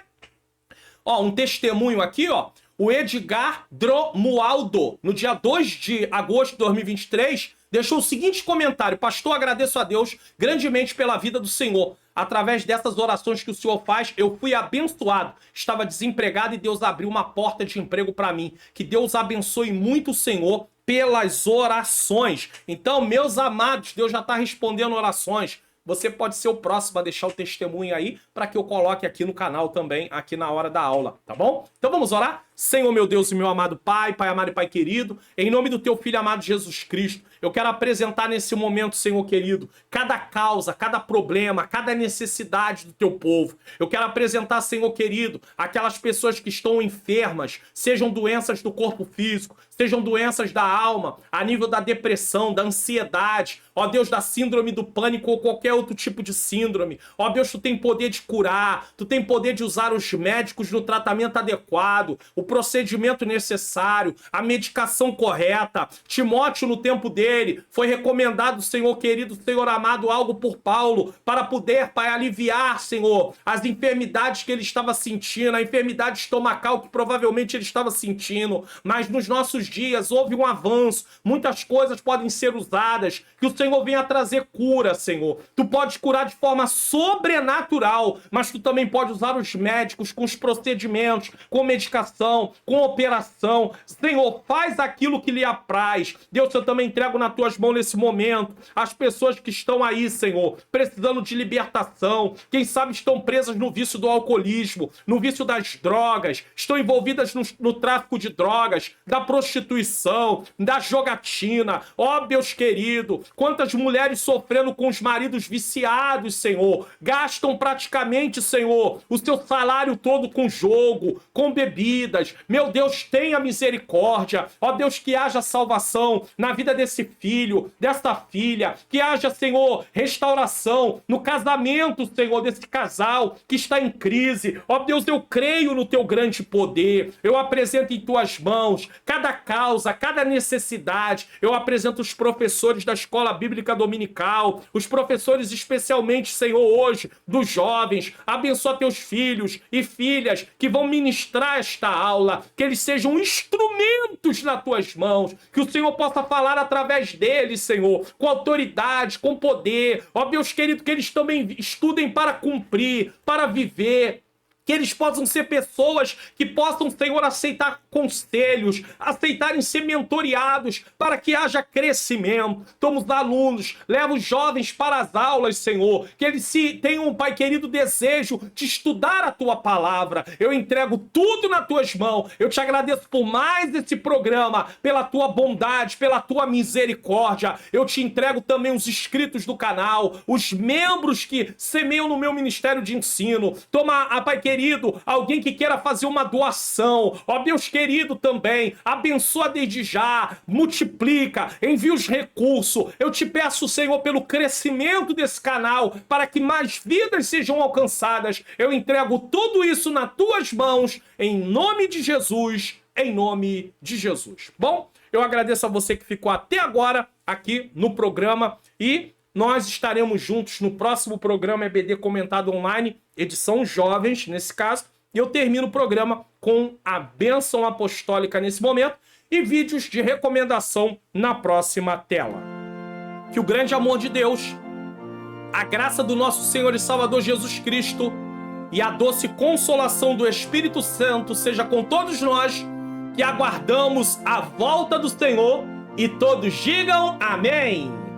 ó, um testemunho aqui, ó. O Edgar Dromualdo, no dia 2 de agosto de 2023, deixou o seguinte comentário: pastor, agradeço a Deus grandemente pela vida do Senhor. Através dessas orações que o Senhor faz, eu fui abençoado. Estava desempregado e Deus abriu uma porta de emprego para mim. Que Deus abençoe muito o Senhor pelas orações. Então, meus amados, Deus já está respondendo orações. Você pode ser o próximo a deixar o testemunho aí para que eu coloque aqui no canal também, aqui na hora da aula, tá bom? Então vamos orar? Senhor, meu Deus e meu amado Pai, Pai amado e Pai querido, em nome do Teu Filho amado Jesus Cristo, eu quero apresentar nesse momento, Senhor querido, cada causa, cada problema, cada necessidade do Teu povo. Eu quero apresentar, Senhor querido, aquelas pessoas que estão enfermas, sejam doenças do corpo físico, sejam doenças da alma, a nível da depressão, da ansiedade, ó Deus, da síndrome do pânico ou qualquer outro tipo de síndrome. Ó Deus, Tu tem poder de curar, Tu tem poder de usar os médicos no tratamento adequado, o procedimento necessário, a medicação correta. Timóteo, no tempo dele, foi recomendado, Senhor querido, Senhor amado, algo por Paulo, para poder, Pai, aliviar, Senhor, as enfermidades que ele estava sentindo, a enfermidade estomacal que provavelmente ele estava sentindo. Mas nos nossos dias houve um avanço, muitas coisas podem ser usadas, que o Senhor venha trazer cura, Senhor. Tu podes curar de forma sobrenatural, mas Tu também pode usar os médicos com os procedimentos, com medicação, com operação. Senhor, faz aquilo que lhe apraz. Deus, eu também entrego nas Tuas mãos nesse momento as pessoas que estão aí, Senhor, precisando de libertação. Quem sabe estão presas no vício do alcoolismo, no vício das drogas, estão envolvidas no tráfico de drogas, da prostituição, da jogatina. Ó, Deus querido, quantas mulheres sofrendo com os maridos viciados, Senhor, gastam praticamente, Senhor, o seu salário todo com jogo, com bebidas. Meu Deus, tenha misericórdia. Ó Deus, que haja salvação na vida desse filho, dessa filha, que haja, Senhor, restauração no casamento, Senhor, desse casal que está em crise. Ó Deus, eu creio no Teu grande poder. Eu apresento em Tuas mãos cada causa, cada necessidade. Eu apresento os professores da escola bíblica dominical, os professores especialmente, Senhor, hoje, dos jovens. Abençoa Teus filhos e filhas que vão ministrar esta aula, que eles sejam instrumentos nas Tuas mãos, que o Senhor possa falar através deles, Senhor, com autoridade, com poder. Ó Deus querido, que eles também estudem para cumprir, para viver, que eles possam ser pessoas que possam, Senhor, aceitar conselhos, aceitarem ser mentoreados para que haja crescimento. Toma os alunos, leva os jovens para as aulas, Senhor, que eles tenham, Pai querido, desejo de estudar a Tua palavra. Eu entrego tudo nas Tuas mãos. Eu Te agradeço por mais esse programa, pela Tua bondade, pela Tua misericórdia. Eu Te entrego também os inscritos do canal, os membros que semeiam no meu ministério de ensino. Toma, Pai querido, alguém que queira fazer uma doação, ó Deus querido, também abençoa desde já, multiplica, envia os recursos. Eu Te peço, Senhor, pelo crescimento desse canal, para que mais vidas sejam alcançadas. Eu entrego tudo isso nas Tuas mãos, em nome de Jesus, em nome de Jesus. Bom, eu agradeço a você que ficou até agora aqui no programa e nós estaremos juntos no próximo programa EBD Comentado Online, edição Jovens, nesse caso. E eu termino o programa com a bênção apostólica nesse momento e vídeos de recomendação na próxima tela. Que o grande amor de Deus, a graça do nosso Senhor e Salvador Jesus Cristo e a doce consolação do Espírito Santo seja com todos nós que aguardamos a volta do Senhor e todos digam amém.